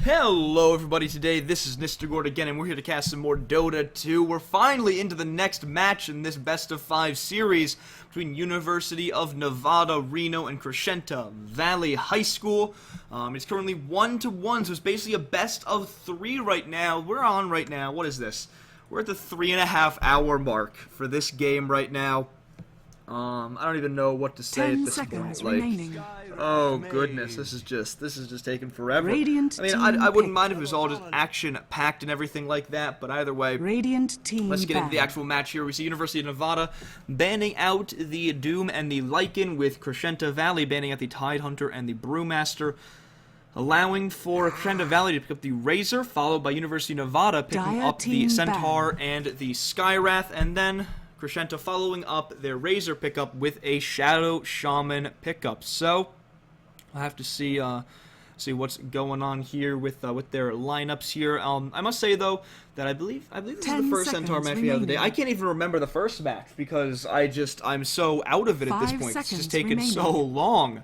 Hello everybody, today this is Nistagord again, and we're here to cast some more Dota 2. We're finally into the next match in this best of 5 series between University of Nevada, Reno, and Crescenta Valley High School. It's currently 1-1, so it's basically a best of 3 right now. We're on right now, what is this? We're at the 3.5 hour mark for this game right now. I don't even know what to say at this point. Like, oh goodness, this is just taking forever. I wouldn't mind if it was all just action packed and everything like that, but either way, let's get into the actual match here. We see University of Nevada banning out the Doom and the Lycan, with Crescenta Valley banning out the Tidehunter and the Brewmaster, allowing for Crescenta Valley to pick up the Razor, followed by University of Nevada picking up the Centaur and the Skywrath, and then Crescenta following up their Razor pickup with a Shadow Shaman pickup. So I'll have to see what's going on here with their lineups here. I must say though that I believe this is the first Centaur match we have of the day. I can't even remember the first match because I'm so out of it at this point. It's just taken so long.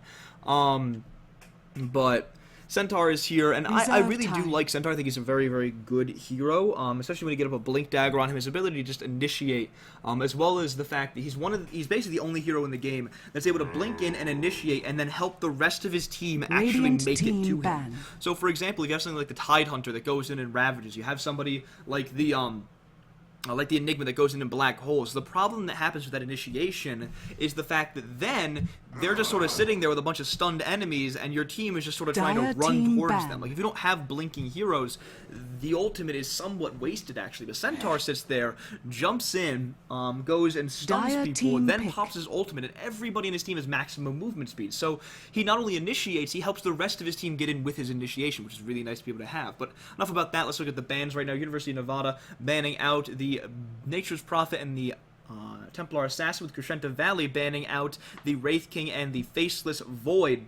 But Centaur is here, and I really do like Centaur. I think he's a very, very good hero, especially when you get up a Blink Dagger on him. His ability to just initiate, as well as the fact that he's basically the only hero in the game that's able to blink in and initiate, and then help the rest of his team actually make it to him. So, for example, if you have something like the Tidehunter that goes in and ravages, you have somebody like the Enigma that goes in black holes. The problem that happens with that initiation is the fact that then they're just sort of sitting there with a bunch of stunned enemies, and your team is just sort of trying to run towards them. Like, if you don't have blinking heroes, the ultimate is somewhat wasted, actually. But Centaur sits there, jumps in, goes and stuns people, and then pops his ultimate, and everybody in his team has maximum movement speed. So he not only initiates, he helps the rest of his team get in with his initiation, which is really nice to be able to have. But enough about that. Let's look at the bans right now. University of Nevada banning out the Nature's Prophet and the Templar Assassin, with Crescenta Valley banning out the Wraith King and the Faceless Void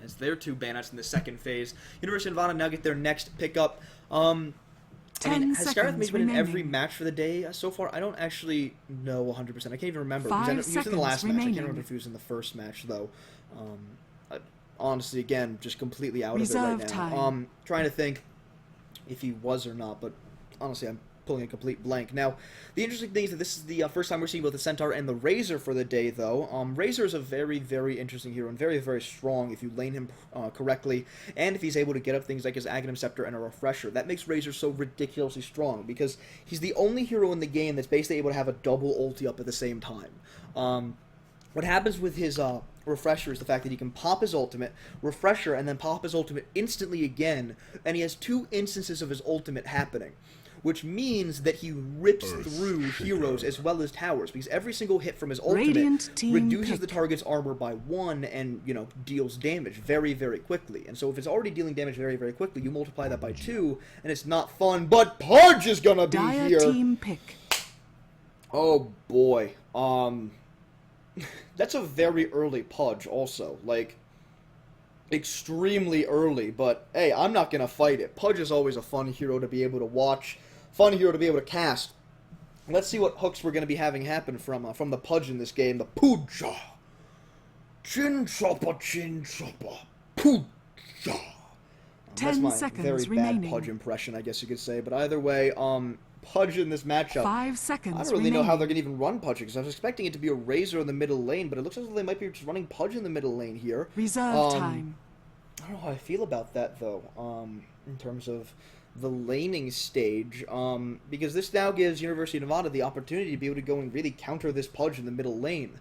as their two banouts in the second phase. University of Nevada now get their next pickup. Has Skywrath been in every match for the day so far? I don't actually know 100%. I can't even remember. He was in the last match. I can't remember if he was in the first match, though. Honestly, again, just completely out of it right now. Trying to think if he was or not, but honestly, I'm pulling a complete blank. Now, the interesting thing is that this is the first time we're seeing both the Centaur and the Razor for the day, though. Razor is a very, very interesting hero, and very, very strong if you lane him correctly, and if he's able to get up things like his Aghanim Scepter and a Refresher. That makes Razor so ridiculously strong, because he's the only hero in the game that's basically able to have a double ulti up at the same time. What happens with his Refresher is the fact that he can pop his ultimate, Refresher, and then pop his ultimate instantly again, and he has 2 instances of his ultimate happening, which means that he rips through heroes as well as towers, because every single hit from his ultimate reduces the target's armor by 1 and, deals damage very, very quickly. And so if it's already dealing damage very, very quickly, you multiply that by 2, and it's not fun, but Pudge is gonna be here! Oh boy. That's a very early Pudge also, like, extremely early, but hey, I'm not gonna fight it. Pudge is always a fun hero to be able to watch, fun hero to be able to cast. Let's see what hooks we're going to be having happen from the Pudge in this game. The Puja. Chin chopper, Puja. That's my very bad Pudge impression, I guess you could say. But either way, Pudge in this matchup, 5 seconds I don't really know how they're going to even run Pudge, because I was expecting it to be a Razor in the middle lane, but it looks as though they might be just running Pudge in the middle lane here. Reserve time. I don't know how I feel about that, though, in terms of the laning stage, because this now gives University of Nevada the opportunity to be able to go and really counter this Pudge in the middle lane,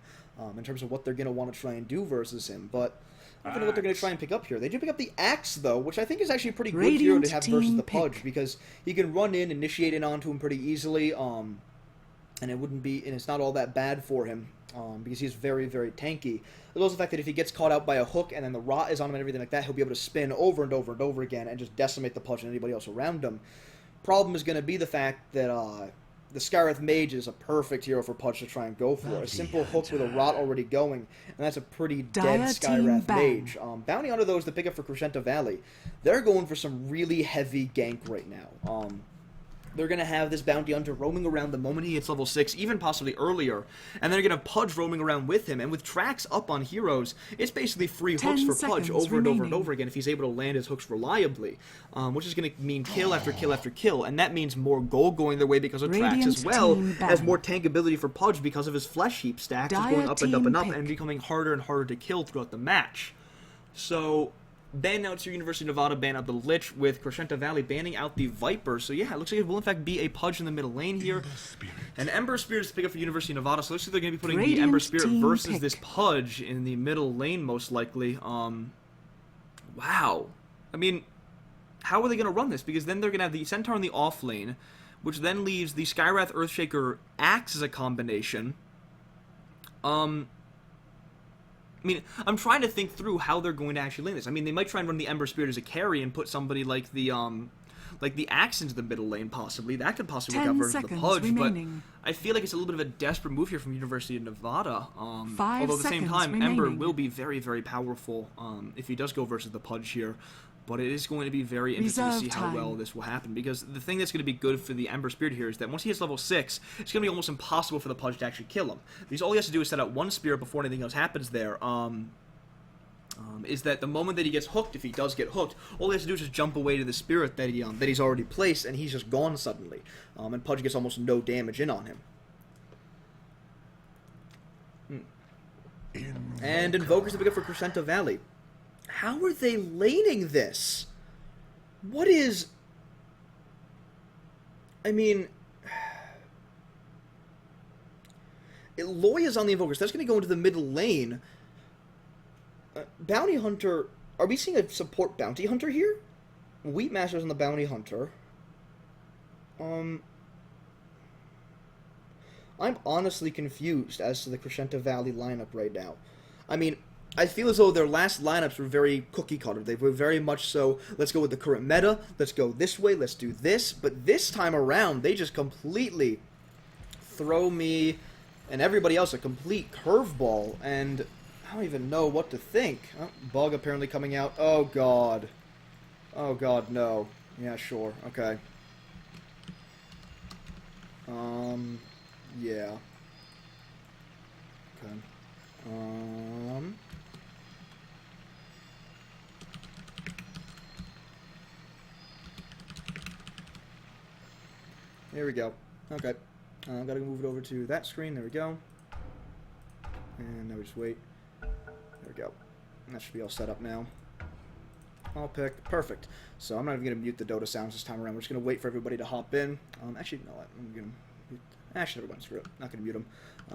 in terms of what they're going to want to try and do versus him. But I don't know what they're going to try and pick up here. They do pick up the Axe, though, which I think is actually a pretty good hero to have versus the Pudge, because he can run in, initiate in onto him pretty easily, and it's not all that bad for him, because he's very, very tanky. There's also the fact that if he gets caught out by a hook and then the rot is on him and everything like that, he'll be able to spin over and over and over again and just decimate the Pudge and anybody else around him. Problem is going to be the fact that the Skywrath Mage is a perfect hero for Pudge to try and go for. A simple hook with a rot already going, and that's a pretty dead Skywrath Mage. Bounty Hunter, though, is the pickup for Crescenta Valley. They're going for some really heavy gank right now. they're going to have this bounty hunter roaming around the moment he hits level 6, even possibly earlier, and they're going to have Pudge roaming around with him, and with tracks up on heroes, it's basically free hooks for Pudge over and over and over again if he's able to land his hooks reliably, which is going to mean kill after kill after kill, and that means more gold going their way because of tracks, as well as more tankability for Pudge because of his flesh heap stack is going up and up and up, and becoming harder and harder to kill throughout the match. So ban out to University of Nevada, ban out the Lich, with Crescenta Valley banning out the Viper. So yeah, it looks like it will in fact be a Pudge in the middle lane here. And Ember Spirit is to pick up for University of Nevada, so it looks like they're going to be putting the Ember Spirit versus this Pudge in the middle lane, most likely. Wow. I mean, how are they going to run this? Because then they're going to have the Centaur in the off lane, which then leaves the Skywrath Earthshaker Axe as a combination. I mean, I'm trying to think through how they're going to actually lane this. I mean, they might try and run the Ember Spirit as a carry and put somebody like the Axe into the middle lane, possibly. That could possibly work out versus the Pudge, remaining. But I feel like it's a little bit of a desperate move here from University of Nevada. Although at the same time, remaining. Ember will be very, very powerful if he does go versus the Pudge here. But it is going to be very interesting to see how well this will happen, because the thing that's going to be good for the Ember Spirit here is that once he hits level 6, it's going to be almost impossible for the Pudge to actually kill him. Because all he has to do is set out one Spirit before anything else happens there. Is that the moment that he gets hooked, if he does get hooked, all he has to do is just jump away to the Spirit that he's already placed, and he's just gone suddenly. And Pudge gets almost no damage in on him. And Invoker's the pickup for Crescenta Valley. How are they laning this? What is... I mean... Loya's on the Invokers. That's going to go into the middle lane. Bounty Hunter... Are we seeing a support Bounty Hunter here? Wheatmaster's on the Bounty Hunter. I'm honestly confused as to the Crescenta Valley lineup right now. I mean... I feel as though their last lineups were very cookie-cutter. They were very much so, let's go with the current meta, let's go this way, let's do this. But this time around, they just completely throw me and everybody else a complete curveball, and I don't even know what to think. Oh, bug apparently coming out. Oh, God. Oh, God, no. Yeah, sure. Okay. Yeah. Okay. There we go. Okay. Gotta move it over to that screen. There we go. And now we just wait. There we go. And that should be all set up now. All picked. Perfect. So I'm not even going to mute the Dota sounds this time around. We're just going to wait for everybody to hop in. Actually, no, I'm going to mute. Actually, never mind. Screw it. Not going to mute them.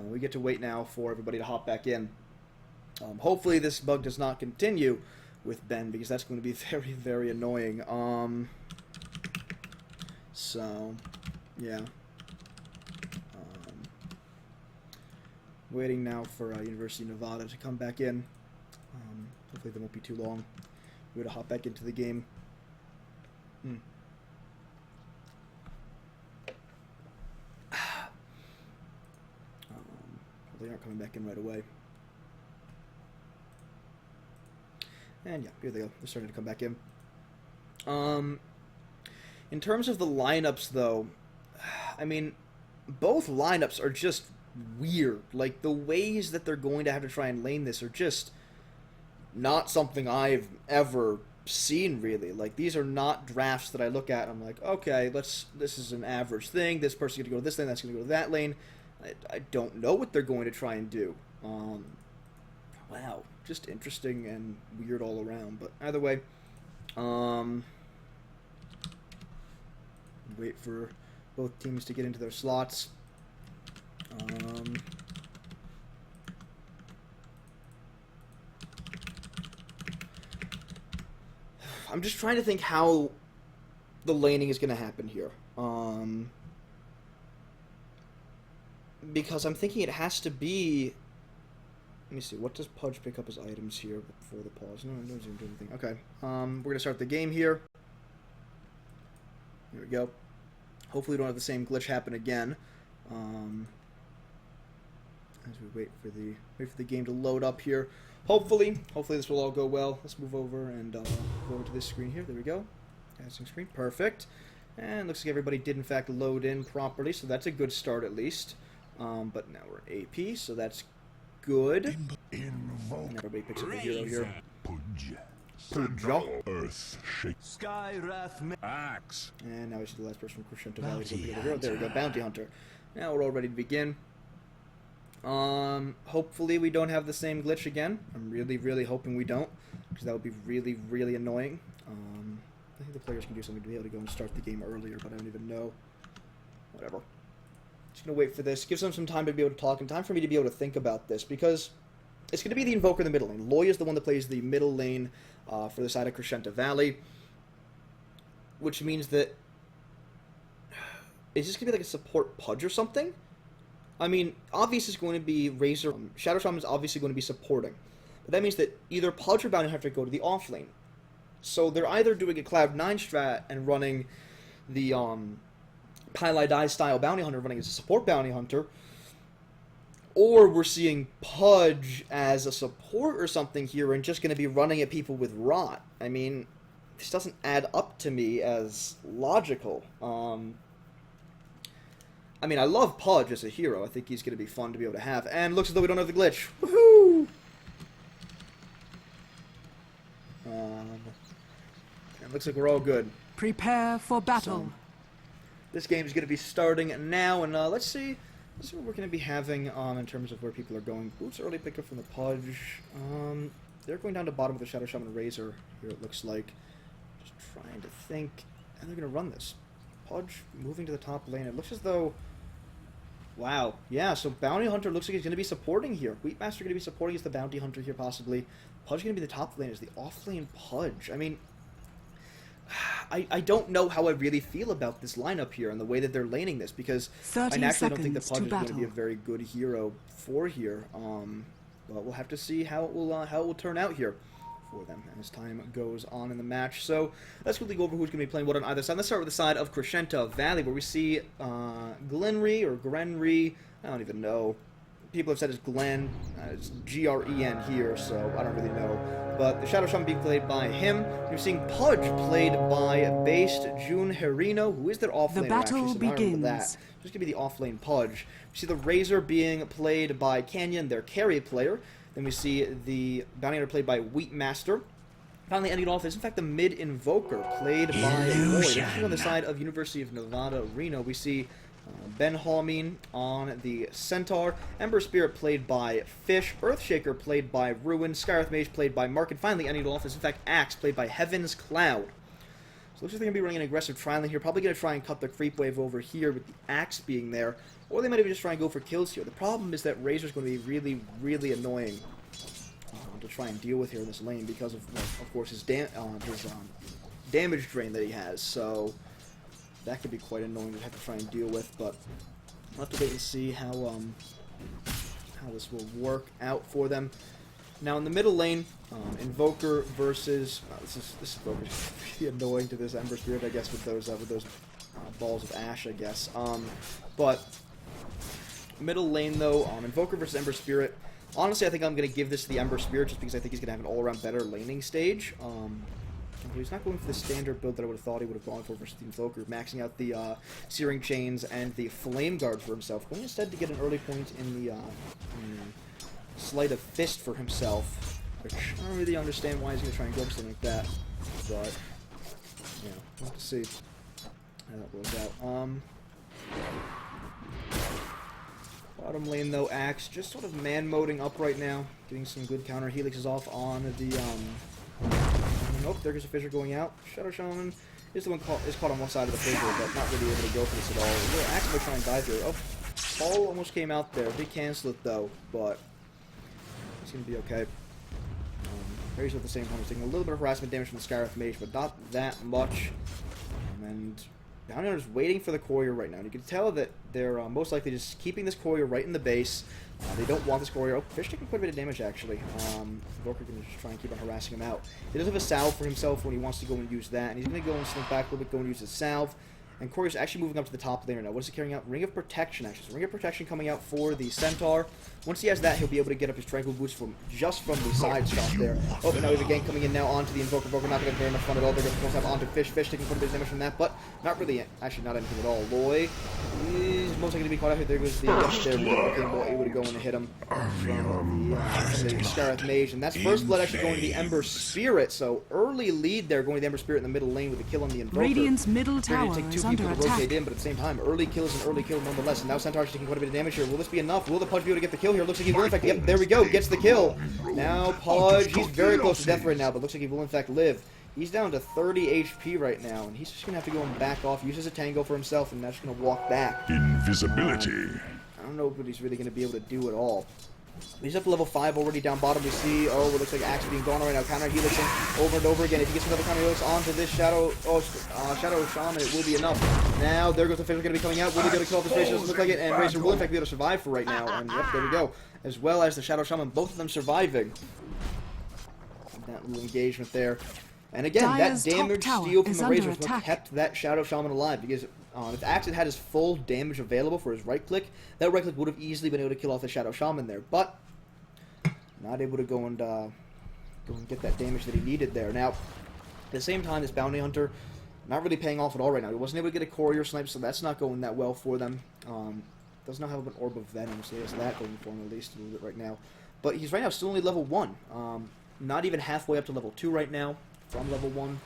We get to wait now for everybody to hop back in. Hopefully this bug does not continue with Ben, because that's going to be very, very annoying. So... yeah. Waiting now for University of Nevada to come back in. Hopefully they won't be too long. We're going to hop back into the game. They aren't coming back in right away. And yeah, here they go. They're starting to come back in. In terms of the lineups, though, I mean, both lineups are just weird. Like, the ways that they're going to have to try and lane this are just not something I've ever seen, really. Like, these are not drafts that I look at and I'm like, okay, this is an average thing. This person's going to go to this lane, that's going to go to that lane. I don't know what they're going to try and do. Wow, just interesting and weird all around. But either way, wait for both teams to get into their slots. I'm just trying to think how the laning is going to happen here. Because I'm thinking it has to be... Let me see, what does Pudge pick up as items here before the pause? No, it doesn't even do anything. Okay, we're going to start the game here. Here we go. Hopefully we don't have the same glitch happen again. As we wait for the game to load up here. Hopefully this will all go well. Let's move over and go over to this screen here. There we go. Casting screen. Perfect. And looks like everybody did in fact load in properly, so that's a good start at least. But now we're AP, so that's good. And everybody picks up a hero here. Puja. Earth shake. Sky Wrath Axe. And now we see the last person from Crescenta Valley to go pick up a hero. There we go, Bounty Hunter. Now we're all ready to begin. Hopefully we don't have the same glitch again. I'm really hoping we don't, because that would be really annoying. I think the players can do something to be able to go and start the game earlier, but I don't even know. Whatever. Just gonna wait for this. Gives them some time to be able to talk, and time for me to be able to think about this, because it's gonna be the Invoker in the middle lane. Loy is the one that plays the middle lane for the side of Crescenta Valley, which means that is this gonna be like a support Pudge or something? I mean, obvious is going to be Razor. Shadow Shaman is obviously going to be supporting, but that means that either Pudge or Bounty Hunter have to go to the off lane. So they're either doing a Cloud 9 strat and running the Pile Die style Bounty Hunter running as a support Bounty Hunter, or we're seeing Pudge as a support or something here and just going to be running at people with Rot. I mean, this doesn't add up to me as logical. I mean, I love Pudge as a hero. I think he's going to be fun to be able to have. And looks as though we don't have the glitch. Woohoo! It looks like we're all good. Prepare for battle. So, this game is going to be starting now, and let's see what we're going to be having in terms of where people are going. Boots early pickup from the Pudge. They're going down to bottom with the Shadow Shaman Razor here, it looks like. Just trying to think. And they're going to run this. Pudge moving to the top lane. It looks as though... Wow. Yeah, so Bounty Hunter looks like he's going to be supporting here. Wheatmaster going to be supporting as the Bounty Hunter here, possibly. Pudge going to be the top lane as the off-lane Pudge. I mean... I don't know how I really feel about this lineup here and the way that they're laning this, because I naturally don't think the Pudge is going to be a very good hero for here. But we'll have to see how it will turn out here for them as time goes on in the match. So let's quickly go over who's going to be playing what on either side. Let's start with the side of Crescenta Valley, where we see Glenry or Grenry. I don't even know. People have said it's Glen. It's Gren here, so I don't really know. But the Shadow Shaman being played by him. You're seeing Pudge played by based June Reno, who is their offlaner. The battle begins. That. Just going to be the offlane Pudge. We see the Razor being played by Canyon, their carry player. Then we see the Bounty Hunter played by Wheatmaster. Finally ending it off is, in fact, the mid-invoker played by Lloyd. Actually, on the side of University of Nevada, Reno, we see Ben Halmeen on the Centaur, Ember Spirit played by Fish, Earthshaker played by Ruin, Skyreth Mage played by Mark, and finally ending it off is, in fact, Axe played by Heaven's Cloud. So looks like they're going to be running an aggressive trialing here, probably going to try and cut the creep wave over here with the Axe being there, or they might even just try and go for kills here. The problem is that Razor's going to be really annoying to try and deal with here in this lane because of course, his damage drain that he has, so that could be quite annoying to have to try and deal with, but we'll have to wait and see how this will work out for them. Now in the middle lane, Invoker versus this Invoker is really annoying to this Ember Spirit, I guess, with those balls of ash, I guess. But middle lane though, Invoker versus Ember Spirit. Honestly, I think I'm going to give this to the Ember Spirit just because I think he's going to have an all-around better laning stage. He's not going for the standard build that I would have thought he would have gone for versus the Invoker, maxing out the Searing Chains and the Flame Guard for himself, going instead to get an early point in the Sleight of Fist for himself, which I don't really understand why he's going to try and go for something like that, but, yeah, we'll have to see how that works out. Bottom lane, though, Axe just sort of man-moding up right now, getting some good counter. Helix is off on the, nope, there goes a Fissure going out. Shadow Shaman is the one is caught on one side of the Fissure, but not really able to go for this at all. Axe will try and dive here. Oh, Paul almost came out there. Did cancel it, though, but it's going to be okay. Razor at the same time is taking a little bit of harassment damage from the Skyreth Mage, but not that much. And Bounty Hunter's waiting for the courier right now. And you can tell that they're most likely just keeping this courier right in the base. They don't want this courier. Oh, Fish taking quite a bit of damage, actually. Invoker can just try and keep on harassing him out. He does have a salve for himself when he wants to go and use that. And he's going to go and slink back a little bit, go and use his salve. And Corey's actually moving up to the top lane right now. What is he carrying out? Ring of Protection, actually. So Ring of Protection coming out for the Centaur. Once he has that, he'll be able to get up his Tranquil Boost from just from the side shot there. Oh, but now we have a gank coming in now onto the Invoker. Invoker not going to very much fun at all. They're going to force up onto Fish. Fish taking quite a bit of damage from that, but not really, actually not anything at all. Loy is most likely going to be caught out here. There goes the, there we go. Okay, Boy able to go in and hit him from the Scarlet Mage. And that's first blood actually going to the Ember Spirit. So early lead there going to the Ember Spirit in the middle lane with the kill on the Invoker. Radiant's middle tower take is two under people to attack. rotate in, but at the same time, early kill is an early kill nonetheless. And now Centaur's taking quite a bit of damage here. Will this be enough? Will the Pudge be able to get the kill here? Looks like he will in fact. Yep, there we go. Gets the kill. Now Pudge, he's very close to death right now, but looks like he will in fact live. He's down to 30 HP right now, and he's just going to have to go and back off, use a tango for himself, and that's just going to walk back. Invisibility. I don't know what he's really going to be able to do at all. He's up to level 5 already down bottom. We see, oh, it looks like Axe being gone right now. Counter helixing over and over again. If he gets another counter helix onto this Shadow Shaman, it will be enough. Now, there goes the Fisher going to be coming out. Will he be able to kill off his Fisher? Doesn't look like it. And Razor will in fact be able to survive for right now. And yep, there we go. As well as the Shadow Shaman, both of them surviving. That little engagement there. And again, Dire's that damage top steal tower from the is Razor under is what attack. kept that Shadow Shaman alive. Because if Axe had his full damage available for his right click, that right click would have easily been able to kill off the Shadow Shaman there. But not able to go and get that damage that he needed there. Now, at the same time, this Bounty Hunter not really paying off at all right now. He wasn't able to get a courier snipe, so that's not going that well for them. Does not have an Orb of Venom, so he has that going for him at least a little bit right now. But he's right now still only level 1. Not even halfway up to level 2 right now from level 1.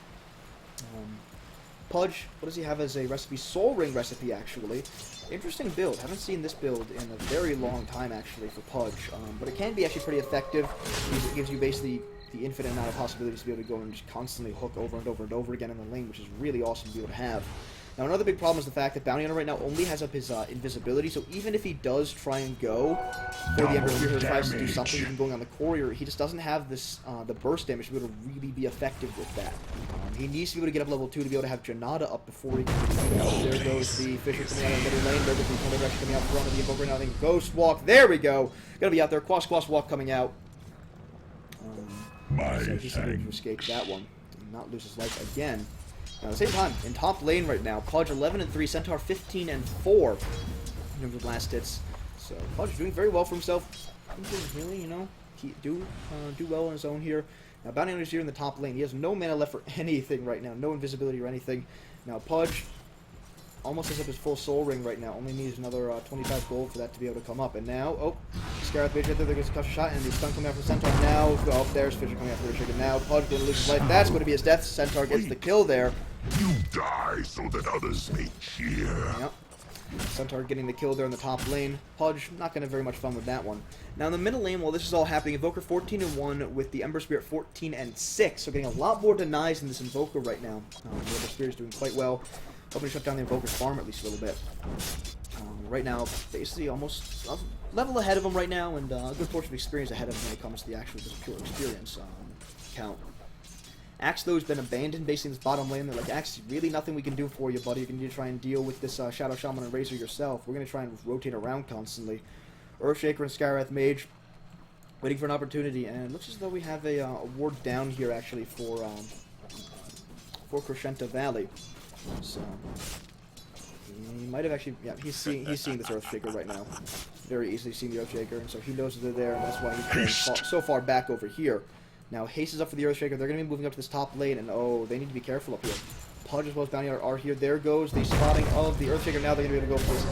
Pudge, what does he have as a recipe? Soul Ring recipe, actually. Interesting build. Haven't seen this build in a very long time, actually, for Pudge. But it can be actually pretty effective. It gives you basically the infinite amount of possibilities to be able to go and just constantly hook over and over and over again in the lane, which is really awesome to be able to have. Now, another big problem is the fact that Bounty Hunter right now only has up his invisibility, so even if he does try and go for the Ember Spear, tries to do something, even going on the Courier, he just doesn't have this the burst damage to be able to really be effective with that. He needs to be able to get up level 2 to be able to have Janata up before he can do that. There goes the Fisher coming out in the middle lane. There goes the Thunder Rush coming out front of the Invoker now. I think Ghost Walk. There we go. Gonna be out there. Quas Walk coming out. So he's able to escape that one and not lose his life again. Now, at the same time, in top lane right now, Pudge 11-3, Centaur 15-4 in terms of last hits. So Pudge doing very well for himself. I think he's really, you know, do well on his own here. Now, Bounty Hunter's here in the top lane. He has no mana left for anything right now. No invisibility or anything. Now, Pudge almost has up his full Soul Ring right now. Only needs another 25 gold for that to be able to come up. And now, oh, Scarlet Mage right there. There goes a custom shot, and the stun coming out from Centaur. Now, oh, there's Fisher coming out for the trigger. Now, Pudge going to lose his life. That's going to be his death. Centaur gets the kill there. You die so that others may cheer. Yep. Centaur getting the kill there in the top lane. Pudge not going to have very much fun with that one. Now in the middle lane, while this is all happening, Invoker 14-1 with the Ember Spirit 14-6. So getting a lot more denies in this Invoker right now. The Ember Spirit is doing quite well. Hoping to shut down the Invoker's farm at least a little bit. Right now, basically almost a level ahead of him right now, and a good portion of experience ahead of him when it comes to the actual just pure experience count. Axe, though, has been abandoned basically in this bottom lane. They're like, Axe, really nothing we can do for you, buddy. You're going to need to try and deal with this Shadow Shaman and Razor yourself. We're going to try and rotate around constantly. Earthshaker and Skywrath Mage waiting for an opportunity, and it looks as though we have a ward down here, actually, for Crescenta Valley. So, he might have actually, yeah, he's seeing this Earthshaker right now. Very easily seeing the Earthshaker, and so he knows that they're there, and that's why he's going so far back over here. Now, Haste is up for the Earthshaker. They're going to be moving up to this top lane, and oh, they need to be careful up here. Pudge as well as Bounty Hunter are here. There goes the spotting of the Earthshaker. Now they're going to be able to go for this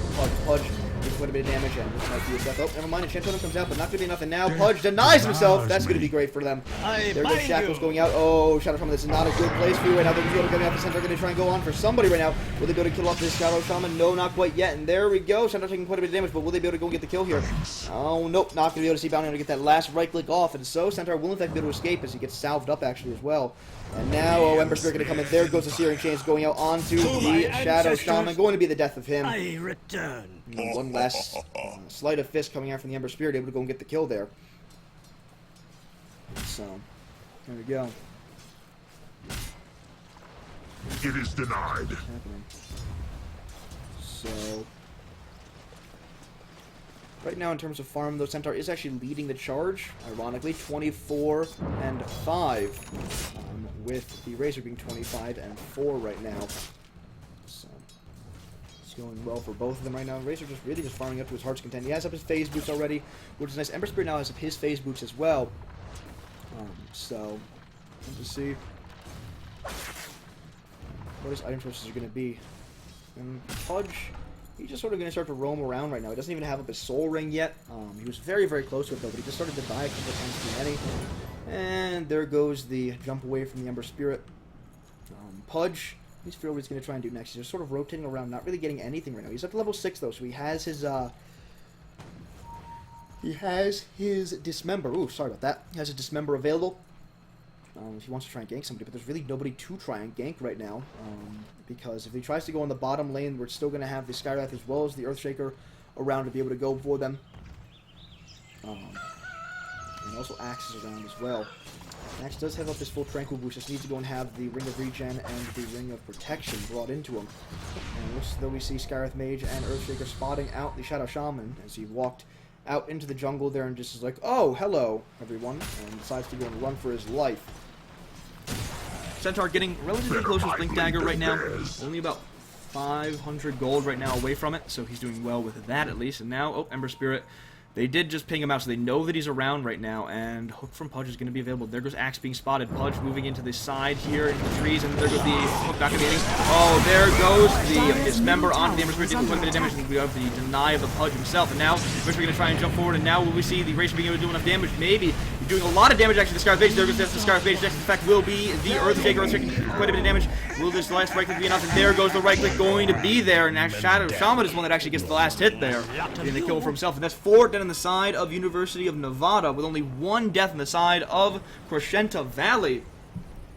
Pudge. He's quite a bit of damage, and this might be his death. Oh, never mind. Enchantotem comes out, but not going to be enough. And now Pudge denies himself. That's going to be great for them. There goes Shackles going out. Oh, Shadow Shaman, this is not a good place for you right now. They're going to get out the center. They're going to try and go on for somebody right now. Will they be able to kill off this Shadow Shaman? No, not quite yet. And there we go. Centaur taking quite a bit of damage, but will they be able to go and get the kill here? Oh, nope. Not going to be able to see Bounty Hunter get that last right click off. And so Centaur will in fact be able to escape as he gets salved up actually as well. And now, oh, Ember Spirit going to come in. There goes the Searing Chains going out onto the Shadow Shaman. Going to be the death of him. I return. And one last sleight of fist coming out from the Ember Spirit, able to go and get the kill there. So, there we go. It is denied. What's happening? So, right now in terms of farm, though, Centaur is actually leading the charge, ironically, 24-5, with the Razor being 25-4 right now. So, going well for both of them right now. Razor just really just farming up to his heart's content. He has up his phase boots already, which is nice. Ember Spirit now has up his phase boots as well. So, let's see what his item choices are going to be. And Pudge, he's just sort of going to start to roam around right now. He doesn't even have up his soul ring yet. He was very, very close to it though, but he just started to die a couple times too many. And there goes the jump away from the Ember Spirit. Pudge, he's figured what he's going to try and do next. He's just sort of rotating around, not really getting anything right now. He's up to level 6 though, so he has his Dismember. Ooh, sorry about that. He has a Dismember available. If he wants to try and gank somebody, but there's really nobody to try and gank right now, because if he tries to go on the bottom lane, we're still going to have the Skywrath as well as the Earthshaker around to be able to go for them. And also Axe is around as well. Axe does have up his full Tranquil boost, just needs to go and have the Ring of Regen and the Ring of Protection brought into him. And looks as though we see Skywrath Mage and Earthshaker spotting out the Shadow Shaman as he walked out into the jungle there and just is like, oh, hello, everyone, and decides to go and run for his life. Centaur getting relatively close with Blink Dagger right now, only about 500 gold right now away from it, so he's doing well with that at least. And now, oh, Ember Spirit, they did just ping him out, so they know that he's around right now, and Hook from Pudge is going to be available. There goes Axe being spotted. Pudge moving into the side here, into the trees, and there goes the Hook not going to be hitting. Oh, there goes the Dismember onto the Ember Spirit, dealing quite a bit of damage, and we have the Deny of the Pudge himself, and now we're going to try and jump forward, and now will we see the Racer being able to do enough damage? Maybe. Doing a lot of damage actually to Scarlet Mage. There goes the Scarlet Mage. Next effect will be the Earthshaker. Earthshaker quite a bit of damage. Will this last right click be enough? And there goes the right click going to be there. And actually, Shadow Shaman is one that actually gets the last hit there. Getting the kill for himself. And that's 4 dead on the side of University of Nevada, with only 1 death on the side of Crescenta Valley,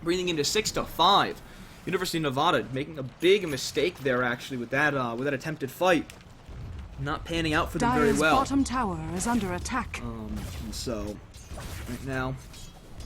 bringing him to 6-5. University of Nevada making a big mistake there actually with that attempted fight. Not panning out for them very well. Dire's bottom tower is under attack. And so right now,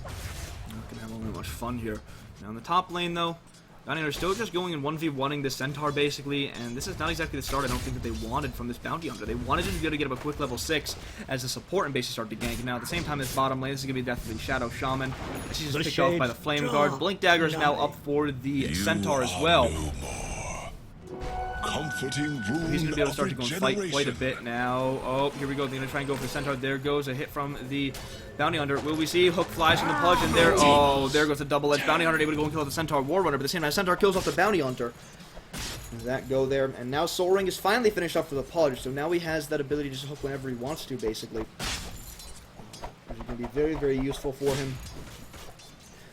not gonna have all that much fun here. Now in the top lane though, Bounty Hunter still just going and 1v1ing this Centaur basically, and this is not exactly the start I don't think that they wanted from this Bounty Hunter. They wanted him to be able to get up a quick level 6 as a support and basically start to gank. Now at the same time, this bottom lane, this is gonna be definitely Shadow Shaman. She's just picked off by the Flame Guard. Blink Dagger is now up for the Centaur as well. Comforting rune. He's going to be able to start to go and fight quite a bit now. Oh, here we go. They're going to try and go for the Centaur. There goes a hit from the Bounty Hunter. Will we see? Hook flies from the Pudge, and there, oh, there goes the double-edged Bounty Hunter able to go and kill the Centaur War Runner. But at the same time, Centaur kills off the Bounty Hunter. Does that go there? And now Soul Ring is finally finished up for the Pudge, so now he has that ability to just hook whenever he wants to, basically. Which is going to be very, very useful for him.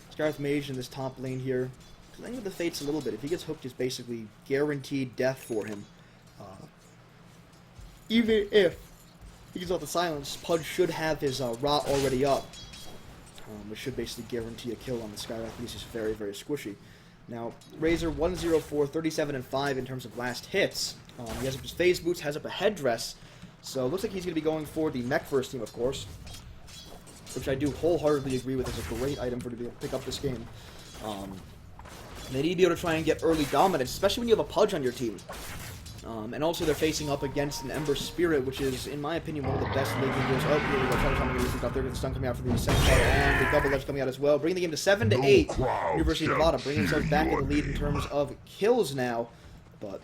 Scarlet Mage in this top lane here. Playing with the Fates a little bit. If he gets hooked, it's basically guaranteed death for him. Even if he gets off the silence, Pudge should have his Rot already up. Which should basically guarantee a kill on the Skywrath. He's just very, very squishy. Now, Razor 104, 37 and 5 in terms of last hits. He has up his phase boots, has up a headdress. So it looks like he's going to be going for the mech first team, of course. Which I do wholeheartedly agree with is a great item for to be able to pick up this game. They need to be able to try and get early dominance, especially when you have a Pudge on your team. And also they're facing up against an Ember Spirit, which is, in my opinion, one of the best late game heroes. Oh, here we go. Shadow Shaman getting up there. There's the stun coming out for the Centaur, and the double edge coming out as well. Bringing the game to 7-8. University of Nevada bringing himself back in the lead in terms of kills now. But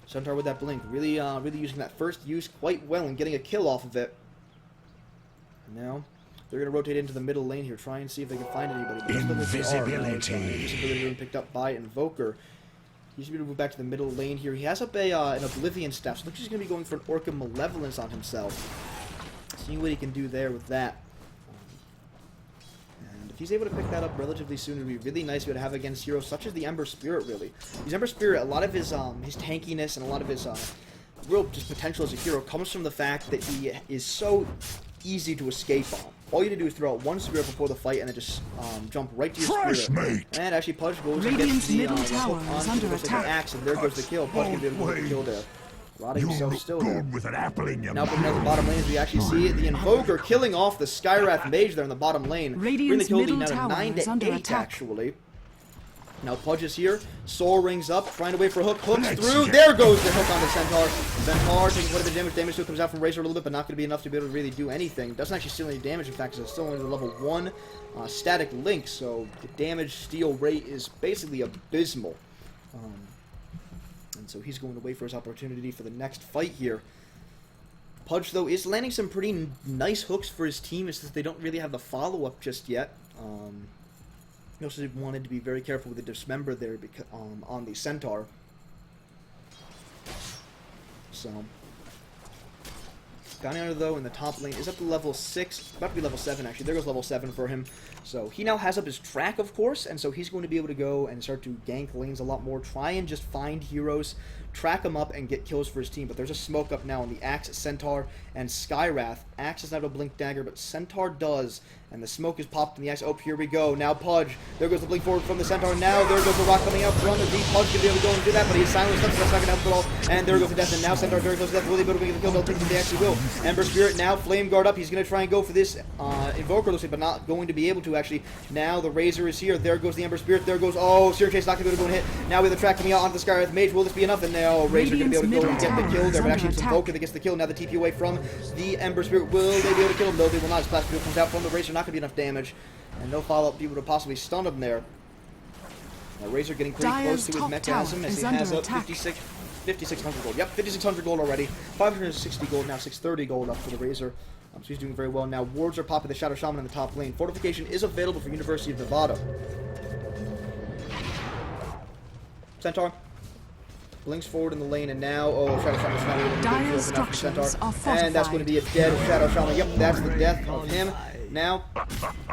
Centaur with that blink, really using that first use quite well and getting a kill off of it. And now they're going to rotate into the middle lane here, try and see if they can find anybody. But invisibility. Invisibility being picked up by Invoker. He's going to move back to the middle lane here. He has up an Oblivion Staff, so looks like he's going to be going for an Orc of Malevolence on himself. Seeing what he can do there with that. And if he's able to pick that up relatively soon, it would be really nice to have against heroes such as the Ember Spirit, really. His Ember Spirit, a lot of his tankiness and a lot of his real just potential as a hero comes from the fact that he is so easy to escape on. All you need to do is throw out one spirit before the fight and then just jump right to your spirit. And actually Pudge goes and gets the axe, and there goes the kill. Pudge can be able to get the kill there. Rotting himself still there. Now putting out the bottom lane as we actually see it. The Invoker killing off the Skywrath Mage there in the bottom lane. Bring the kill lead now to 9-8 actually. Now Pudge is here, Soul Rings up, trying to wait for Hook, hooks through, there goes the hook on the Centaur. Centaur taking quite a bit of damage still comes out from Razor a little bit, but not going to be enough to be able to really do anything. Doesn't actually steal any damage, in fact, because it's still only the level 1 static link, so the damage steal rate is basically abysmal. And And so he's going to wait for his opportunity for the next fight here. Pudge, though, is landing some pretty nice hooks for his team. It's just they don't really have the follow-up just yet. He also wanted to be very careful with the Dismember there because, on the Centaur. So, Bounty Hunter, though, in the top lane is up to level 6. About to be level 7, actually. There goes level 7 for him. So, he now has up his track, of course, and so he's going to be able to go and start to gank lanes a lot more. Try and just find heroes, track them up, and get kills for his team. But there's a smoke up now on the Axe, Centaur, and Skywrath. Axe does not have a Blink Dagger, but Centaur does. And the smoke is popped in the Axe. Oh, here we go. Now Pudge. There goes the Blink forward from the Centaur. Now there goes the rock coming out from the Pudge. Going to be able to go and do that, but he's silenced up, so that's not going to help at all. And there goes the death. And now Centaur very close to death. Will they be able to get the kill? I don't think that they actually will. Ember Spirit now. Flame Guard up. He's going to try and go for this Invoker, but not going to be able to, actually. Now the Razor is here. There goes the Ember Spirit. There goes... Oh, Searing Chase not going to be able to go and hit. Now we have the track coming out onto the Skywrath Mage. Will this be enough? And now Razor going to be able to go and get the kill there. But actually it's Invoker that gets the kill. Now the TP away from the Ember Spirit. Will they be able to kill him? No, they will not. Splash Field comes out from the Razor. Not going to be enough damage. And no follow-up people to possibly stun him there. Now Razor getting pretty close to his mechanism as he has up 5,600 gold. Yep, 5,600 gold already. 560 gold, now 630 gold up for the Razor. So he's doing very well. Now wards are popping the Shadow Shaman in the top lane. Fortification is available for University of Nevada. Centaur blinks forward in the lane, and now, oh, Shadow Shaman's not able to Dire open up for Centaur. structures And that's going to be a dead Shadow Shaman. Yep, that's the death of him. Now,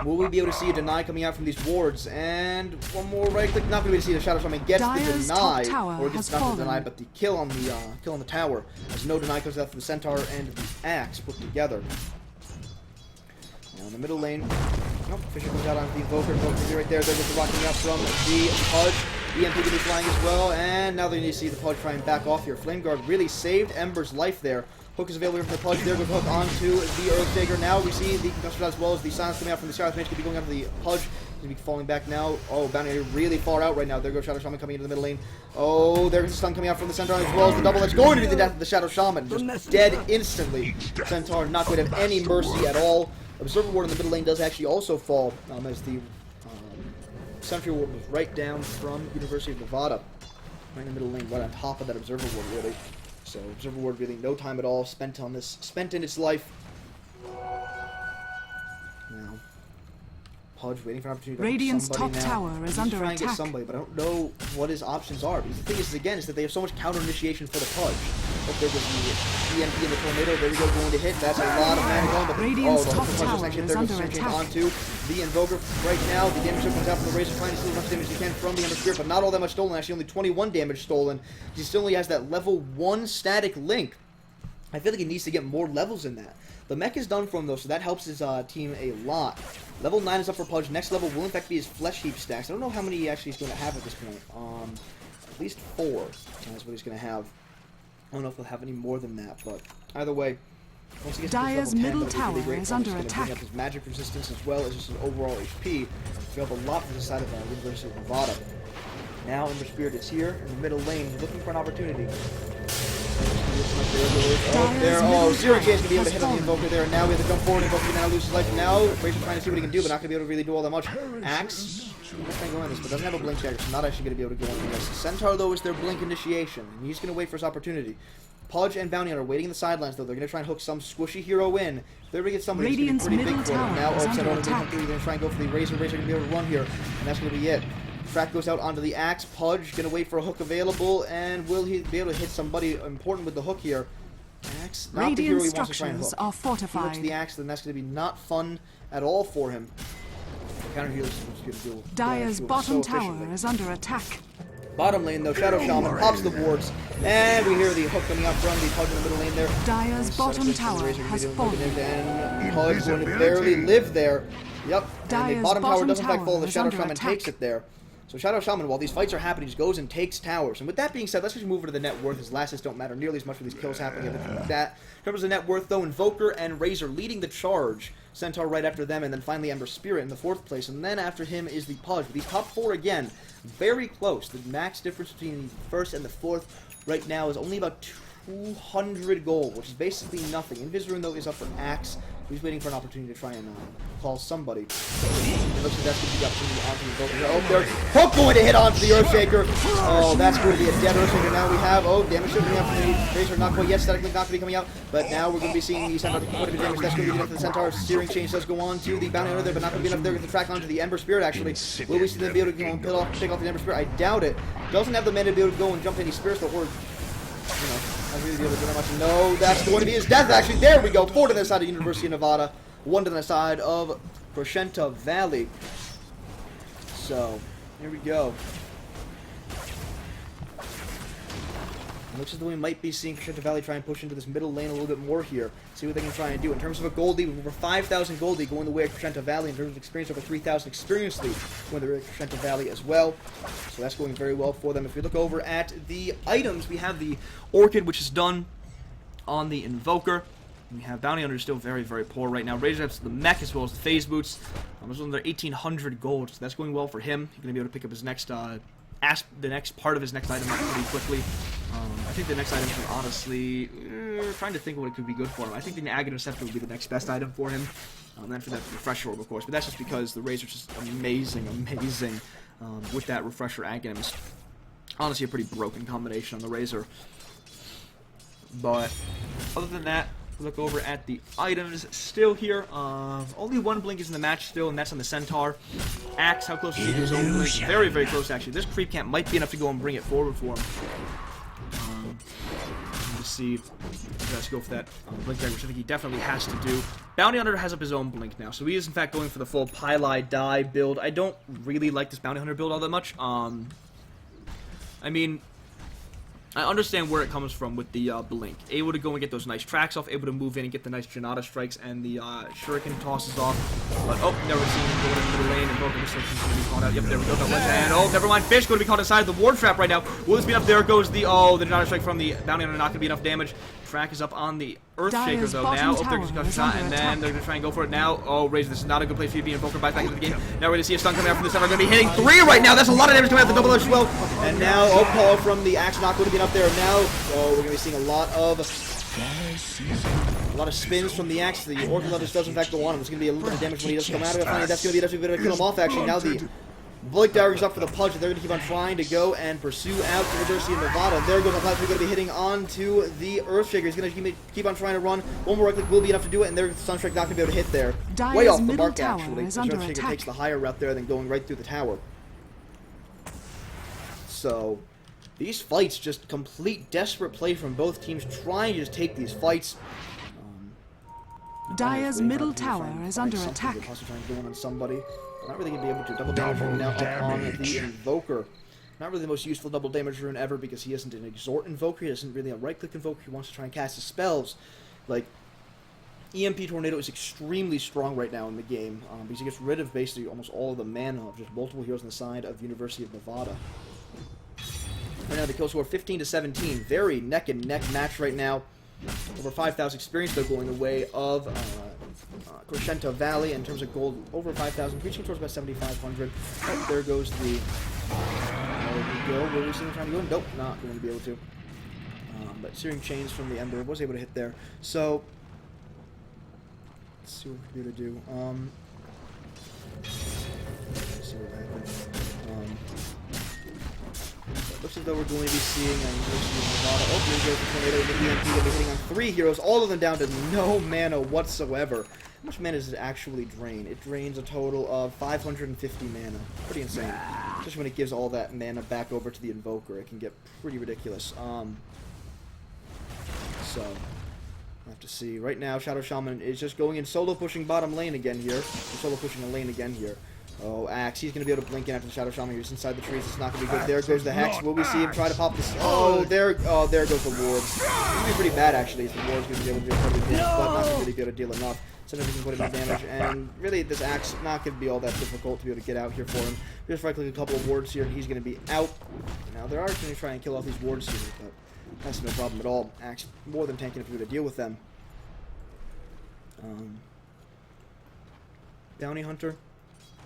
will we be able to see a deny coming out from these wards? And one more right click. Not going to be able to see the Shadow Shaman gets Dire's the deny, top tower or gets has not the deny, fallen. but the kill on the tower. As no deny comes out from the Centaur and the Axe put together. Now in the middle lane, nope, Fisher comes out on the Invoker. Invoker right there. There goes the rock coming out from the Pudge. EMP going to be flying as well, and now they need to see the Pudge try and back off here. Flame Guard really saved Ember's life there. Hook is available for the Pudge. There goes Hook onto the Earthshaker. Now we see the concussion as well as the silence coming out from the Skywrath Mage. Could be going after the Pudge. He's going to be falling back now. Oh, Bounty really far out right now. There goes Shadow Shaman coming into the middle lane. Oh, there's the stun coming out from the Centaur as well as the double edge going to be the death of the Shadow Shaman. Just dead instantly. Centaur not going to have any mercy at all. Observer Ward in the middle lane does actually also fall as the Sentry Ward was right down from University of Nevada. Right in the middle lane, right on top of that Observer Ward, really. So Observer Ward really no time at all spent on this, spent in its life. Now, Pudge waiting for an opportunity to Radiant's somebody top now. tower is He's under trying to get attack. somebody, but I don't know what his options are. Because the thing is, again, is that they have so much counter initiation for the Pudge. Oh, there goes the EMP and the Tornado. There we go, going to hit. That's a lot of mana going, but Radiant's the top Pudge tower actually is there goes under Searching attack. onto the Invoker right now. The damage comes out from the Razor, trying to steal as much damage as he can from the Ember Spirit, but not all that much stolen. Actually, only 21 damage stolen. He still only has that level 1 static link. I feel like he needs to get more levels in that. The mech is done for him, though, so that helps his team a lot. Level 9 is up for Pudge. Next level will, in fact, be his Flesh Heap stacks. I don't know how many he actually is going to have at this point. At least 4 is what he's going to have. I don't know if he'll have any more than that, but either way, once he gets to Dire's level 10, middle that'll be really tower great is for him. under It's gonna bring attack. up his magic resistance as well as just his overall HP. So you have a lot for the side of University of Nevada. Now Ember Spirit is here in the middle lane, looking for an opportunity. Oh, Searing Chase going to be able to hit on the Invoker there. Now we have to jump forward. Invoker now loses life. Now Razor trying to see what he can do, but not going to be able to really do all that much. Axe, I'm not going to go on this, but doesn't have a Blink Dagger, so not actually going to be able to go on this. Centaur, though, is their Blink initiation, and he's going to wait for his opportunity. Pudge and Bounty Hunter waiting in the sidelines, though. They're going to try and hook some squishy hero in. If they're going to get somebody who's going to be pretty big for them. Now, oh, Centaur is going to try and go for the Razor. Razor going to be able to run here, and that's going to be it. Track goes out onto the Axe. Pudge going to wait for a hook available, and will he be able to hit somebody important with the hook here? Axe, not the hero he wants to try and hook. Are If he fortified. hooks the Axe, then that's going to be not fun at all for him. Counter healers is going to do. Dire's bottom tower is under attack. Bottom lane though, Shadow Shaman pops the wards, and we hear the hook coming out from the Pudge in the middle lane there. Dire's bottom tower has fallen. And Pudge going to barely live there. Yep, and the Dire's bottom tower does in fact tower fall. The is Shadow under Shaman attack. takes it there. So Shadow Shaman, while these fights are happening, just goes and takes towers. And with that being said, let's just move over to the net worth, as last hits don't matter nearly as much for these kills happening. Like that. In terms of net worth, though, Invoker and Razor leading the charge. Centaur right after them, and then finally Ember Spirit in the 4th place. And then after him is the Pudge. But these top 4 again, very close. The max difference between the 1st and the 4th right now is only about 200 gold, which is basically nothing. Invis-Rune, though, is up for Axe. He's waiting for an opportunity to try and call somebody. It looks like that's going to be the opportunity onto the Invoker. Oh, there's Hook going to hit onto the Earthshaker. Oh, that's going to be a dead Earthshaker. Now we have, damage should be out from the Razor. Not quite yet, statically not going to be coming out. But now we're going to be seeing the Centaur take quite a bit of damage. That's going to be enough for the Centaur. Searing Change does go on to the Bounty Hunter there, but not going to be enough there to track onto the Ember Spirit, actually. Will we see them be able to pick off the Ember Spirit? I doubt it. Doesn't have the mana to be able to go and jump any spirits, or, not really be able to do that much. No, that's going to be his death, actually. There we go. 4 to the side of University of Nevada. 1 to the side of Crescenta Valley. So, here we go. It looks as though we might be seeing Crescenta Valley try and push into this middle lane a little bit more here. See what they can try and do. In terms of a goldie, over 5,000 goldie going the way of Crescenta Valley. In terms of experience, over 3,000 experience lead going the way of Crescenta Valley as well. So that's going very well for them. If we look over at the items, we have the Orchid, which is done on the Invoker. We have Bounty Hunter still very, very poor right now. Razor Reps, the mech, as well as the Phase Boots. There's under 1,800 gold, so that's going well for him. He's going to be able to pick up his next, the next part of his next item pretty quickly. I think the next item should honestly, trying to think of what it could be good for him. I think the Aghanim Scepter would be the next best item for him. Then for that Refresher Orb, of course, but that's just because the Razor's just amazing with that Refresher Aghanim. It's honestly a pretty broken combination on the Razor. But other than that, look over at the items still here. Only 1 blink is in the match still, and that's on the Centaur. Axe, how close is he to his own blink? Very, very close, actually. This creep camp might be enough to go and bring it forward for him. Let's see. Let's go for that blink dagger, which I think he definitely has to do. Bounty Hunter has up his own blink now, so he is in fact going for the full Pylai Die build. I don't really like this Bounty Hunter build all that much. I mean, I understand where it comes from with the blink. Able to go and get those nice tracks off, able to move in and get the nice Janata strikes and the Shuriken tosses off. But, never seen him going into the lane, and Broken Restrictions going to be caught out. Yep, there we go. And, never mind. Fish going to be caught inside the ward trap right now. Will this be enough? There goes the, the Janata strike from the Bounty Hunter, not going to be enough damage. Track is up on the Earthshaker, though, now. There goes a shot, and then they're going to try and go for it now. Razor, this is not a good place for you to be Invoker back into the game. Now we're going to see a stun coming out from the center. Going to be hitting 3 right now. That's a lot of damage coming out the double edge as well. And now, call from the Axe, not going to be enough there. Now, we're going to be seeing a lot of spins from the Axe. The Orchid just does in fact go on. It's going to be a little bit of damage when he does come out of it. Finally, that's going to be enough to be able to kill him off, actually. Now the Blink Dagger's up for the punch. They're going to keep on trying to go and pursue out the University of Nevada. There goes the Flash. We're going to be hitting onto the Earthshaker. He's going to keep on trying to run. One more right click will be enough to do it, and there's the Sunstrike not going to be able to hit there. Way off the mark, actually. The Earthshaker takes the higher route there than going right through the tower. So, these fights, just complete desperate play from both teams, trying to just take these fights. Dire's middle tower is under attack. Possibly trying to go in on somebody. Not really going to be able to double damage rune now up on the Invoker. Not really the most useful double damage rune ever because he isn't an Exhort Invoker. He isn't really a right-click Invoker. He wants to try and cast his spells. Like, EMP Tornado is extremely strong right now in the game because he gets rid of basically almost all of the mana of just multiple heroes on the side of University of Nevada. Right now the kill score 15 to 17. Very neck and neck match right now. Over 5,000 experience though going the way of Crescenta Valley in terms of gold. Over 5,000, reaching towards about 7,500. Oh, there goes the. There we go. Were we seeing him trying to go? Nope, not going to be able to. But Searing Chains from the Ember was able to hit there. So let's see what we can do. Let's see what happens. Looks as though we're going to be seeing University of Nevada. Oh, there goes the Tornado with the EMP. They'll be hitting on 3 heroes, all of them down to no mana whatsoever. How much mana does it actually drain? It drains a total of 550 mana. Pretty insane. Especially when it gives all that mana back over to the Invoker. It can get pretty ridiculous. So, we'll have to see. Right now, Shadow Shaman is just going in solo pushing bottom lane again here. Solo pushing a lane again here. Oh, Axe. He's going to be able to blink in after the Shadow Shaman. He's inside the trees. It's not going to be good. There goes the Hex. Will we see him try to pop this? Oh, there goes the wards. It's going to be pretty bad, actually. The ward's going to be able to do quite a bit of damage, but not going to really be able to deal enough. Sometimes he can put enough damage, and really, this Axe not going to be all that difficult to be able to get out here for him. Just right-click a couple of wards here, and he's going to be out. Now, there are going to try and kill off these wards here, but that's no problem at all. Axe more than tanking if we were to deal with them. Bounty Hunter.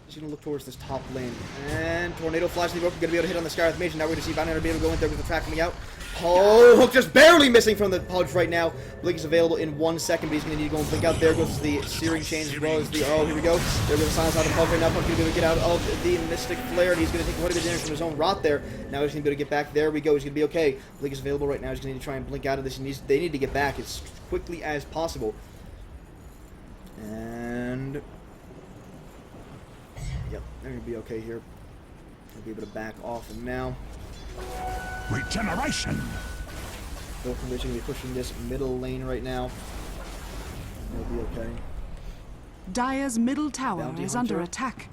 He's going to look towards this top lane. And Tornado flies in the rope. Going to be able to hit on the Skywrath Mage. And now we're going to see Vanner be able to go in there with the track coming out. Oh, Hook just barely missing from the Pudge right now. Blink is available in 1 second, but he's going to need to go and blink out. There goes the Searing Chain as well as the... Oh, here we go. There goes the Silence out of the Pudge right now. Pudge going to be able to get out of the Mystic Flare, and he's going to take quite a bit of damage from his own Rot there. Now he's going to be able to get back. There we go. He's going to be okay. Blink is available right now. He's going to need to try and blink out of this. They need to get back as quickly as possible. And... Yep, they're going to be okay here. They'll be able to back off and now. Regeneration! Both of them are going to be pushing this middle lane right now. They'll be okay. Dire's middle tower Bounty is Hunter. under attack.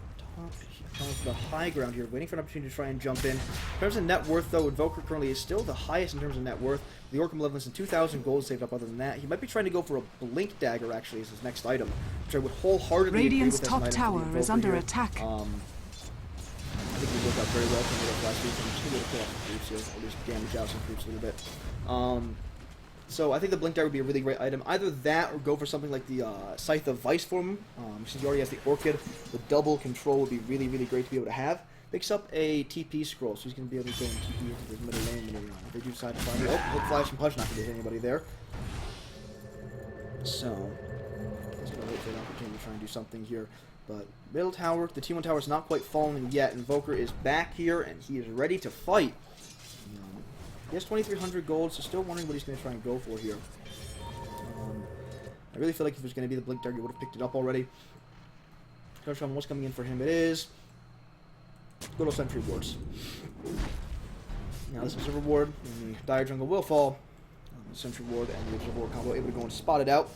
Top of the high ground here, waiting for an opportunity to try and jump in. In terms of net worth, though, Invoker currently is still the highest in terms of net worth. The Orc Malevolence and 2,000 gold saved up. Other than that, he might be trying to go for a Blink Dagger, actually, as his next item, which I would wholeheartedly Radiant's agree with as an top item for the tower is Invoker under here. attack. I think we worked out very well from the last week. I'm just going to kill off some creeps here, or at least damage out some creeps a little bit. So I think the Blink Dagger would be a really great item. Either that or go for something like the Scythe of Vice for him. Since he already has the Orchid, the double control would be really, really great to be able to have. Picks up a TP scroll, so he's going to be able to go and TP into the middle lane. If they do decide to find it. Oh, Hook Flash and Punch, not going to hit anybody there. So, he's going to wait for an opportunity to try and do something here. But middle tower, the T1 tower is not quite falling yet. Invoker is back here, and he is ready to fight. He has 2,300 gold, so still wondering what he's going to try and go for here. I really feel like if it was going to be the Blink Dagger, he would have picked it up already. Gotta show him what's coming in for him. It is good old Sentry Wards. Now this is a reward, and the Dire Jungle will fall. Sentry Ward and the Observer Ward combo able to go and spot it out.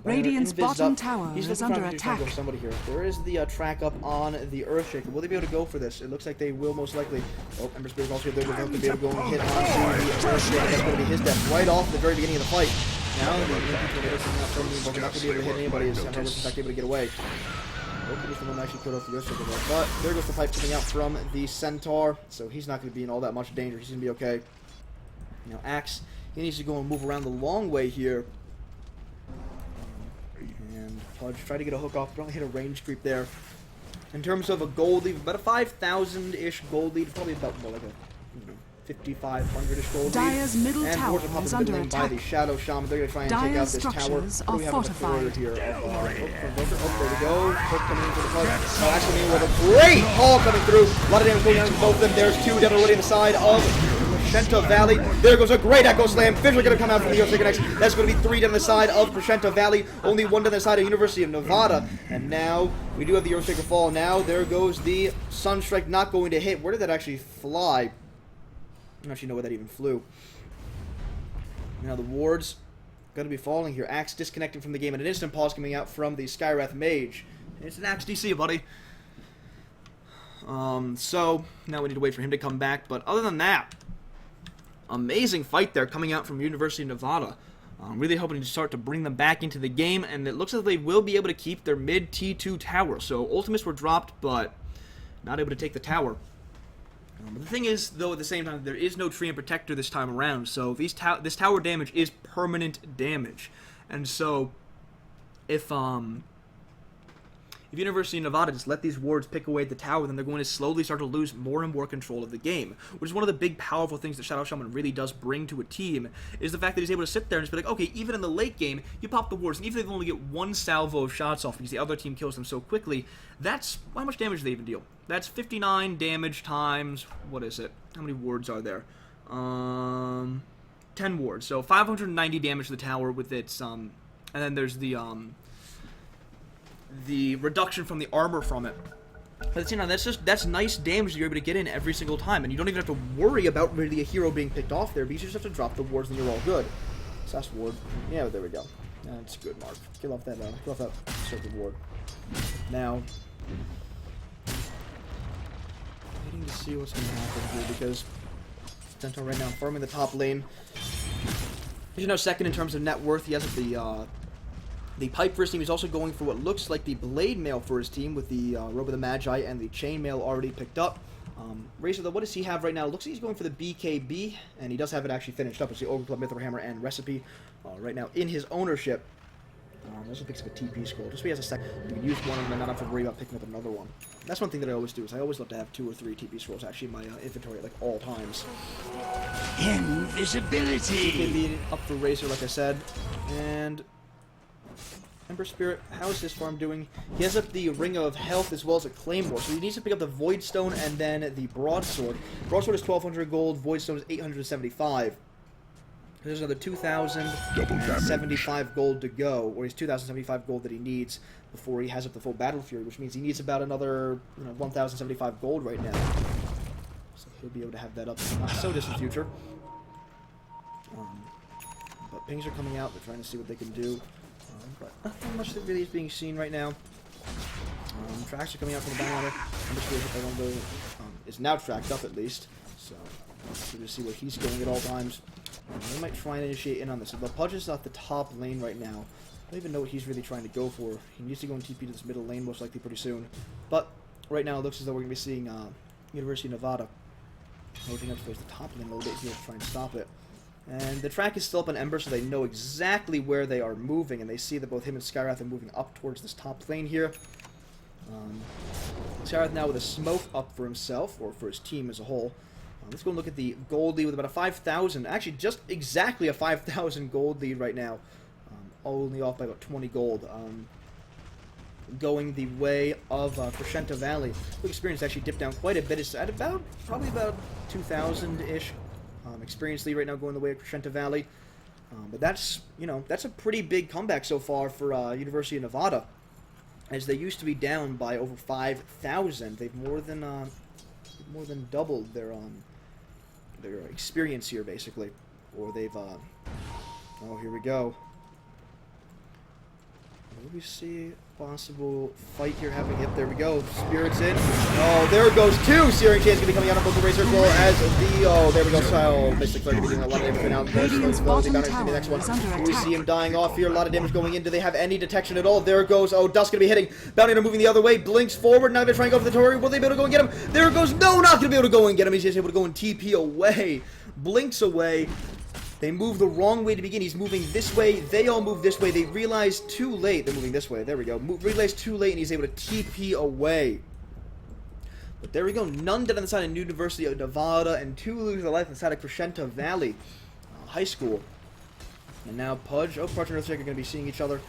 Radiant's bottom tower is under attack. Somebody here. There is the track up on the Earthshaker. Will they be able to go for this? It looks like they will most likely. Oh, Ember Spirit is also there. They're going to be able to go and hit onto the Earthshaker. That's going to be his death right off at the very beginning of the fight. Now the tornado coming out from the Invoker, not going to be able to hit anybody. As Ember was in fact able to get away. Hopefully someone actually put off the Earthshaker there. But there goes the fight coming out from the Centaur. So he's not going to be in all that much danger. He's going to be okay. Now Axe, he needs to go and move around the long way here. And Pudge try to get a hook off, but only hit a range creep there. In terms of a gold lead, about a 5,000-ish gold lead, probably about more like a 5,500-ish gold lead. Dire's middle and tower is under by attack. the Shadow Shaman. They're going to try and take out Dire's this tower. structures What do we are have in the corridor fortified. here? There we go. Hook coming into the Pudge. Actually, with a great haul coming through. A lot of damage going down to both of them. There's two down already on the side of Crescenta Valley. There goes a great Echo Slam. Fish are going to come out from the Earthshaker next. That's going to be 3 down the side of Crescenta Valley. Only 1 down the side of University of Nevada. And now we do have the Earthshaker fall. Now there goes the Sunstrike, not going to hit. Where did that actually fly? I don't actually know where that even flew. Now the wards going to be falling here. Axe disconnecting from the game, and an instant pause coming out from the Skywrath Mage. It's an Axe DC, buddy. So now we need to wait for him to come back. But other than that, amazing fight there coming out from University of Nevada. I'm really hoping to start to bring them back into the game, and it looks like they will be able to keep their mid T2 tower. So ultimates were dropped, but not able to take the tower. But the thing is, though, at the same time, there is no Tree and Protector this time around, so this tower damage is permanent damage. And so, if University of Nevada just let these wards pick away at the tower, then they're going to slowly start to lose more and more control of the game. Which is one of the big, powerful things that Shadow Shaman really does bring to a team, is the fact that he's able to sit there and just be like, okay, even in the late game, you pop the wards, and even if they only get 1 salvo of shots off because the other team kills them so quickly, that's how much damage do they even deal? That's 59 damage times, what is it? How many wards are there? 10 wards, so 590 damage to the tower with its, and then there's the reduction from the armor from it. But you know, that's nice damage that you're able to get in every single time, and you don't even have to worry about really a hero being picked off there, because you just have to drop the wards and you're all good. SAS ward. Yeah, there we go. That's good, Mark. Kill off that circuit ward. Now, waiting to see what's going to happen here, because Centaur right now farming the top lane. He's now second in terms of net worth. He has the pipe for his team. He's also going for what looks like the blade mail for his team, with the robe of the Magi and the chain mail already picked up. Racer, though, what does he have right now? Looks like he's going for the BKB, and he does have it actually finished up. It's the Ogre Club, Mithril Hammer, and Recipe right now in his ownership. Also picks up a TP scroll. Just so he has a second. You can use one of them and not have to worry about picking up another one. That's one thing that I always do, is I always love to have 2 or 3 TP scrolls actually in my inventory at like all times. Invisibility! TP up for Razor, like I said. And Ember Spirit, how is this farm doing? He has up the Ring of Health as well as a Claymore, so he needs to pick up the Void Stone and then the Broadsword. Broadsword is 1,200 gold, Void Stone is 875. There's another 2,075 gold to go, or he's 2,075 gold that he needs before he has up the full Battle Fury, which means he needs about another 1,075 gold right now. So he'll be able to have that up in the not so distant future. But pings are coming out. They're trying to see what they can do. But nothing much that really is being seen right now. Tracks are coming out from the banner. I'm just really hit by one of the, is now tracked up at least. So let's see where he's going at all times. They might try and initiate in on this. So the Pudge is at the top lane right now. I don't even know what he's really trying to go for. He needs to go and TP to this middle lane most likely pretty soon. But right now it looks as though we're going to be seeing University of Nevada moving up towards the top lane a little bit here to try and stop it. And the track is still up on Ember, so they know exactly where they are moving, and they see that both him and Skyrath are moving up towards this top lane here. Skyrath now with a smoke up for himself, or for his team as a whole. Let's go and look at the gold lead with about a 5,000, actually just exactly a 5,000 gold lead right now. Only off by about 20 gold. Going the way of Crescenta Valley. The experience actually dipped down quite a bit. It's at probably about 2,000-ish. Experience lead right now going the way of Crescenta Valley. But that's, that's a pretty big comeback so far for University of Nevada. As they used to be down by over 5,000. They've more than doubled their experience here, basically. Or they've, oh, here we go. Will we see possible fight here happening? Yep, there we go. Spirit's in. Oh, there it goes, too! Searing Chain's gonna be coming out on both the Razor as well as the, oh, there we go. So, Mystic Flare getting a lot of damage now. Radiant's bottom tower the next one. is under attack. We see him dying off here. A lot of damage going in. Do they have any detection at all? There it goes. Oh, Dusk gonna be hitting. Bounty Hunter moving the other way. Blinks forward. Now they're trying to go for the Tori. Will they be able to go and get him? There it goes. No, not gonna be able to go and get him. He's just able to go and TP away. Blinks away. They move the wrong way to begin. He's moving this way. They all move this way. They realize too late. They're moving this way. There we go. Realize too late, and he's able to TP away. But there we go. None dead on the side of University of Nevada, and 2 lose their life on the side of Crescenta Valley High School. And now Pudge. Oh, Pudge and Earthshaker are going to be seeing each other.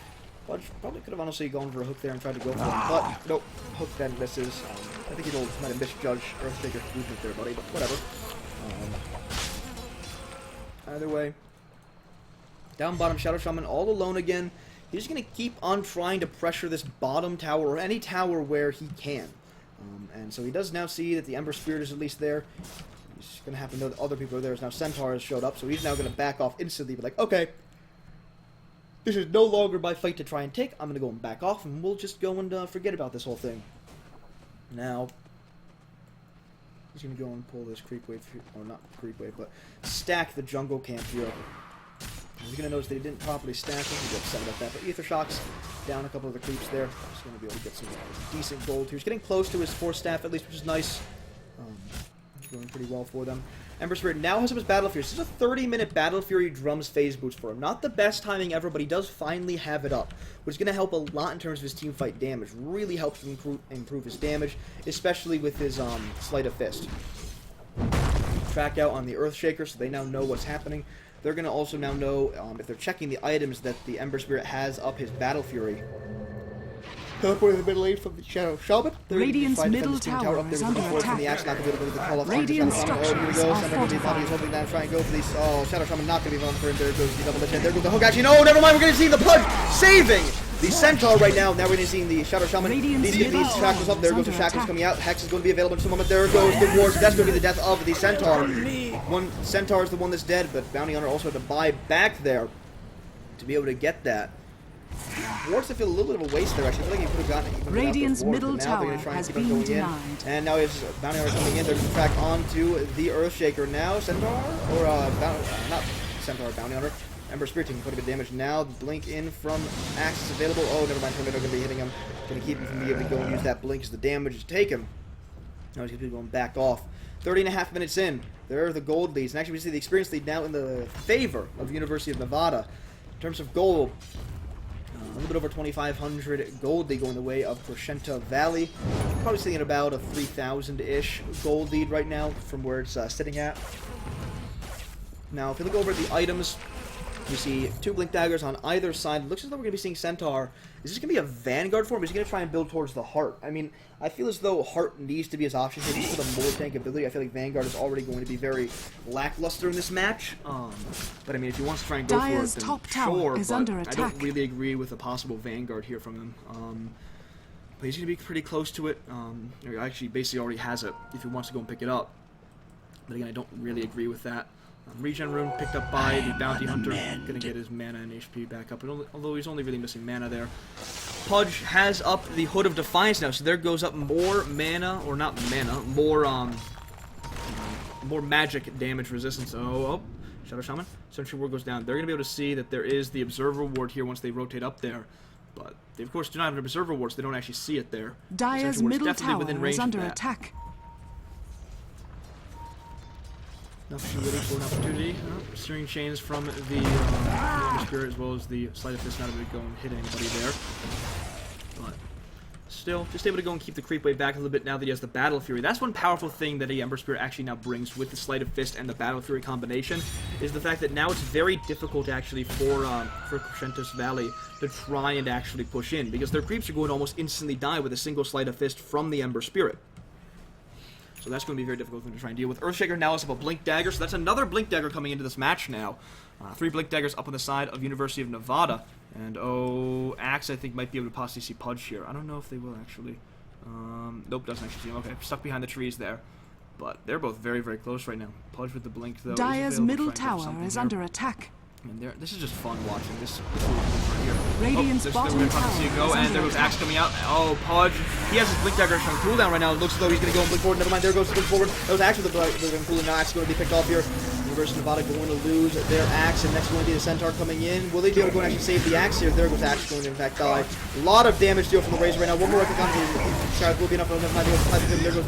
Pudge probably could have honestly gone for a hook there and tried to go for it, but nope. Hook then misses. I think he might have misjudged Earthshaker's movement there, buddy, but whatever. Either way, down bottom, Shadow Shaman all alone again. He's going to keep on trying to pressure this bottom tower, or any tower where he can. And so he does now see that the Ember Spirit is at least there. He's going to have to know that other people are there. Now Centaur has showed up, so he's now going to back off instantly. But like, okay, this is no longer my fight to try and take. I'm going to go and back off, and we'll just go and forget about this whole thing. Now, he's going to go and pull this creep wave, or not creep wave, but stack the jungle camp here. He's going to notice that he didn't properly stack him. He's upset about that. But Ether Shock's down a couple of the creeps there. He's going to be able to get some decent gold here. He's getting close to his 4th staff at least, which is nice. It's going pretty well for them. Ember Spirit now has up his Battle Fury. This is a 30-minute Battle Fury Drums phase boost for him. Not the best timing ever, but he does finally have it up, which is going to help a lot in terms of his team fight damage. Really helps him improve his damage, especially with his Sleight of Fist. Track out on the Earthshaker, so they now know what's happening. They're going to also now know, if they're checking the items, that the Ember Spirit has up his Battle Fury. Teleporting the middle lane from the Shadow Shaman. Radiant's middle tower is under attack. Radiant's structures are fortified. Hoping that try and go for these. Oh, Shadow Shaman not going to be on for him. There goes the double lich. There goes the hook. Actually, no, never mind. We're going to see the Pudge saving the Centaur right now. Now we're going to see the Shadow Shaman. These shackles up. There goes the shackles coming out. Hex is going to be available in just a moment. There goes the ward. So that's going to be the death of the Centaur. One Centaur is the one that's dead, but Bounty Hunter also had to buy back there to be able to get that. Wards I feel a little bit of a waste there, actually. I feel like he could have gotten it even Radiant's middle tower has been denied. And now he has Bounty Hunter coming in. They're going to track onto the Earthshaker now. Centaur? Or, not Centaur, Bounty Hunter. Ember Spirit taking quite a bit of damage now. The blink in from Axe is available. Oh, never mind. Tornado going to be hitting him. Going to keep him from being able to go and use that blink as the damage is taken. Now he's going to be going back off. 30.5 minutes in. There are the gold leads. And actually, we see the experience lead now in the favor of University of Nevada. In terms of gold, little bit over 2,500 gold lead going the way of Crescenta Valley. Probably sitting at about a 3,000-ish gold lead right now from where it's sitting at. Now, if you look over at the items, you see 2 Blink Daggers on either side. It looks as though we're going to be seeing Centaur. Is this going to be a Vanguard form, or is he going to try and build towards the Heart? I mean, I feel as though Heart needs to be his option here just for the more tank ability. I feel like Vanguard is already going to be very lackluster in this match. But I mean, if he wants to try and go Dyer's for it, then top tower sure, is but under I attack. don't really agree with a possible Vanguard here from him. But he's going to be pretty close to it. Actually, basically already has it if he wants to go and pick it up. But again, I don't really agree with that. Regen rune picked up by the Bounty Hunter. Gonna get his mana and HP back up, although he's only really missing mana there. Pudge has up the Hood of Defiance now, so there goes up more mana, or not mana, more magic damage resistance. Oh, Shadow Shaman. Sentry Ward goes down. They're gonna be able to see that there is the Observer Ward here once they rotate up there. But they, of course, do not have an Observer Ward, so they don't actually see it there. Dyer's middle tower is under attack. Nothing really for an opportunity. Searing Chains from the Spirit, as well as the Sleight of Fist, not able to go and hit anybody there. But still, just able to go and keep the creep wave back a little bit now that he has the Battle Fury. That's one powerful thing that the Ember Spirit actually now brings with the Sleight of Fist and the Battle Fury combination, is the fact that now it's very difficult actually for Crescenta's Valley to try and actually push in, because their creeps are going to almost instantly die with a single Sleight of Fist from the Ember Spirit. So that's going to be very difficult for them to try and deal with. Earthshaker now has up a Blink Dagger, so that's another Blink Dagger coming into this match now. 3 Blink Daggers up on the side of University of Nevada. And, Axe, I think, might be able to possibly see Pudge here. I don't know if they will, actually. Nope, doesn't actually see him. Okay, stuck behind the trees there. But they're both very, very close right now. Pudge with the Blink, though. Dyer's middle tower is under attack. And this is just fun watching this right here. Radiant's bottom tower go, and there goes Axe coming out. Oh, Pudge. He has his Blink Dagger on cooldown right now. It looks as though he's going to go and blink forward. Never mind, there goes the blink forward. That was Axe with the cooldown. Now Axe is going to be picked off here. University of Nevada going to lose their Axe, and next going to be the Centaur coming in. Will they be able to go and actually save the Axe here? There goes Axe going to, in fact, die. A lot of damage deal from the Razor right now. One more epic on the will be enough. There goes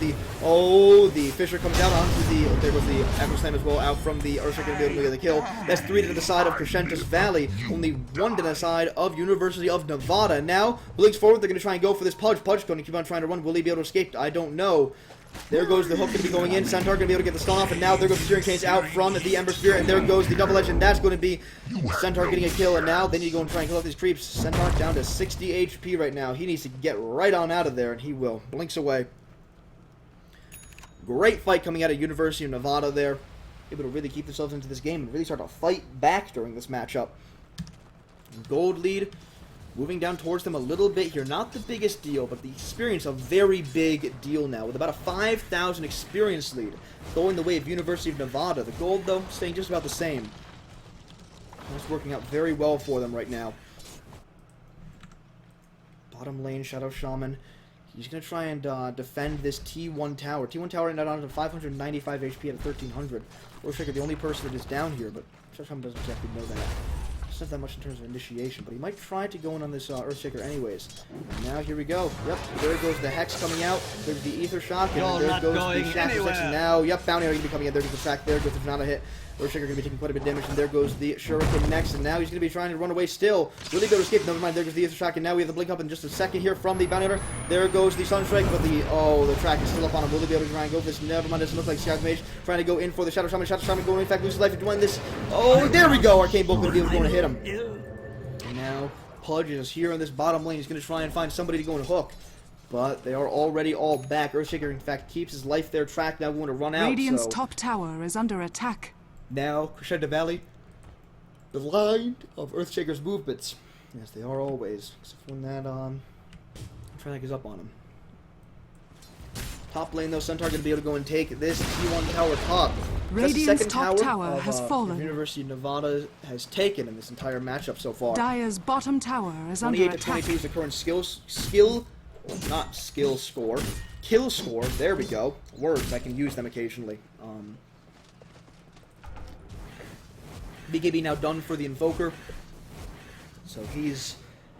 the Fisher comes down onto the, there goes the Echo Slam as well, out from the Earthshaker to be able to get the kill. That's 3 to the side of Crescenta's Valley, only 1 to the side of University of Nevada. Now, blinks forward, they're going to try and go for this Pudge. Pudge going to keep on trying to run. Will he be able to escape? I don't know. There goes the hook going to be going in. Centaur going to be able to get the stun off, and now there goes the Searing Chains out from the Ember Spirit, and there goes the double edge, and that's going to be Centaur getting a kill, and now they need to go and try and kill off these creeps. Centaur down to 60 HP right now. He needs to get right on out of there, and he will. Blinks away. Great fight coming out of University of Nevada there. Able to really keep themselves into this game and really start to fight back during this matchup. Gold lead. Moving down towards them a little bit here. Not the biggest deal, but the experience a very big deal now. With about a 5,000 experience lead going the way of University of Nevada. The gold, though, staying just about the same. That's working out very well for them right now. Bottom lane, Shadow Shaman. He's going to try and defend this T1 tower. T1 tower ended on 595 HP at 1,300. Earthshaker, the only person that is down here, but Shadow Shaman doesn't exactly know that. It's not that much in terms of initiation, but he might try to go in on this Earthshaker anyways. And now here we go. Yep, there goes the Hex coming out. There's the Ether Shock, and there goes the Shaft Protection. Now, yep, Bounty Hunter going to be coming in. There goes the track. There goes the Fernanda hit. Earthshaker going to be taking quite a bit of damage, and there goes the Shuriken next, and now he's going to be trying to run away still. Will he be able to escape? Never mind, there goes the Ether Shock, and now we have the Blink up in just a second here from the Bounty Hunter. There goes the Sunstrike, but the track is still up on him. Will he be able to try and go for this? Never mind, doesn't look like Scout's Mage trying to go in for the Shadow Shaman. Shadow Shaman going, in fact, loses life to join this. Oh, there we go! Arcane Bolt going to be able to go and hit him. And now, Pudge is here in this bottom lane. He's going to try and find somebody to go and hook. But they are already all back. Earthshaker, in fact, keeps his life there. Track now going to run out. Radiant's top tower is under attack. Now, Crescenta Valley, the line of Earthshaker's movements, as they are always, except when that Track is up on him. Top lane, though, Centaur going to be able to go and take this T1 tower top. Radiant's top tower has fallen. University of Nevada has taken in this entire matchup so far. Dyer's bottom tower is under attack. 28 to 22 is the current kill score. There we go. Words, I can use them occasionally. BKB now done for the Invoker. So he's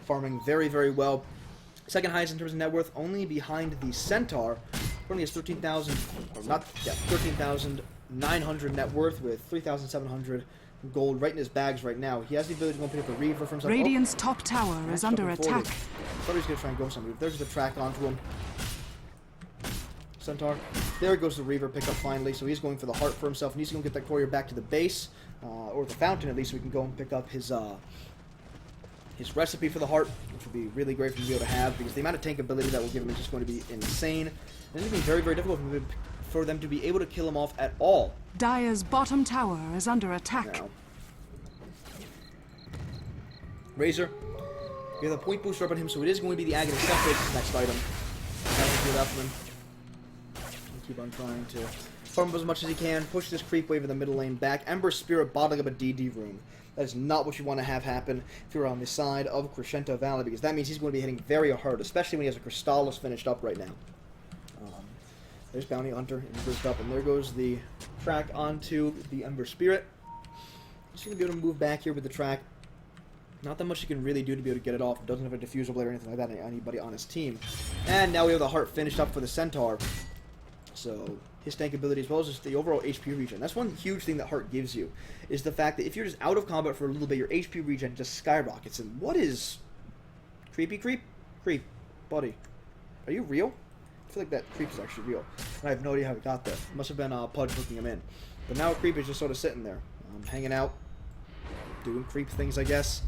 farming very, very well. Second highest in terms of net worth, only behind the Centaur. Currently has 13,900 net worth with 3,700 gold right in his bags right now. He has the ability to go and pick up a Reaver for himself. Radiant's top tower is under attack. Somebody's going to try and go somewhere. There's the track onto him. Centaur. There goes the Reaver pickup finally. So he's going for the heart for himself. And he's going to get that courier back to the base. Or the fountain at least, so we can go and pick up his recipe for the heart, which would be really great for him to be able to have, because the amount of tank ability that will give him is just going to be insane. And it's going to be very, very difficult for them to be able to kill him off at all. Dire's bottom tower is under attack. Now, Razor, we have a point booster up on him, so it is going to be the Agony Separate's next item. Keep on trying to farm up as much as he can, push this creep wave in the middle lane back. Ember Spirit bottling up a DD rune. That is not what you want to have happen if you're on the side of Crescenta Valley, because that means he's going to be hitting very hard, especially when he has a Crystallis finished up right now. There's Bounty Hunter inversed up, and there goes the track onto the Ember Spirit. He's going to be able to move back here with the track. Not that much he can really do to be able to get it off. It doesn't have a diffusal blade or anything like that on anybody on his team. And now we have the heart finished up for the Centaur. So his tank ability, as well as just the overall HP regen. That's one huge thing that Heart gives you, is the fact that if you're just out of combat for a little bit, your HP regen just skyrockets. And what is... Creepy creep? Creep. Buddy. Are you real? I feel like that creep is actually real. And I have no idea how it got there. It must have been Pudge hooking him in. But now Creep is just sort of sitting there, hanging out, doing creep things, I guess.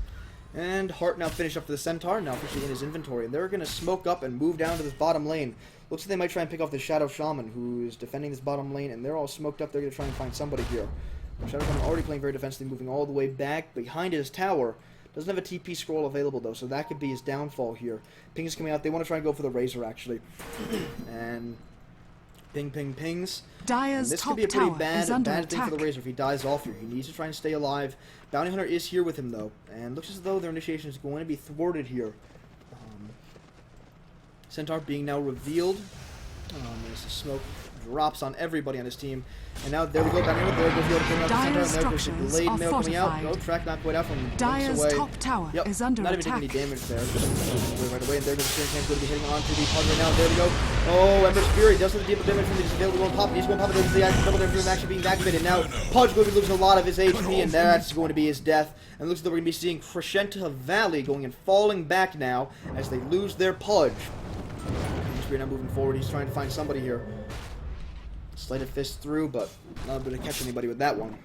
And Heart now finished up for the Centaur, now officially in his inventory. And they're going to smoke up and move down to this bottom lane. Looks like they might try and pick off the Shadow Shaman, who is defending this bottom lane, and they're all smoked up. They're going to try and find somebody here. Shadow Shaman already playing very defensively, moving all the way back behind his tower. Doesn't have a TP scroll available, though, so that could be his downfall here. Ping is coming out. They want to try and go for the Razor, actually. And ping, ping, pings. Dire's this top could be a pretty tower bad is under thing attack. for the Razor if he dies off here. He needs to try and stay alive. Bounty Hunter is here with him, though, and looks as though their initiation is going to be thwarted here. Centaur being now revealed. As the smoke drops on everybody on his team. And now there we go, Bounty Hunter. There goes the other coming out the Centaur, and there goes the Blade Mail coming out. No, track not quite out from Dire's away. top tower is under not attack. Not even taking any damage there. Right away, and there goes the Sharing Cam's going to be hitting onto the Pudge right now. There we go. Oh, Ember Spirit does have the deep damage from the available to pop. He's going to pop it. There's the double damage from actually being activated. Now, Pudge going to be losing a lot of his HP, and that's going to be his death. And it looks like we're going to be seeing Crescenta Valley going and falling back now as they lose their Pudge. Spirit now moving forward. He's trying to find somebody here. Sleight of fist through, but not able to catch anybody with that one.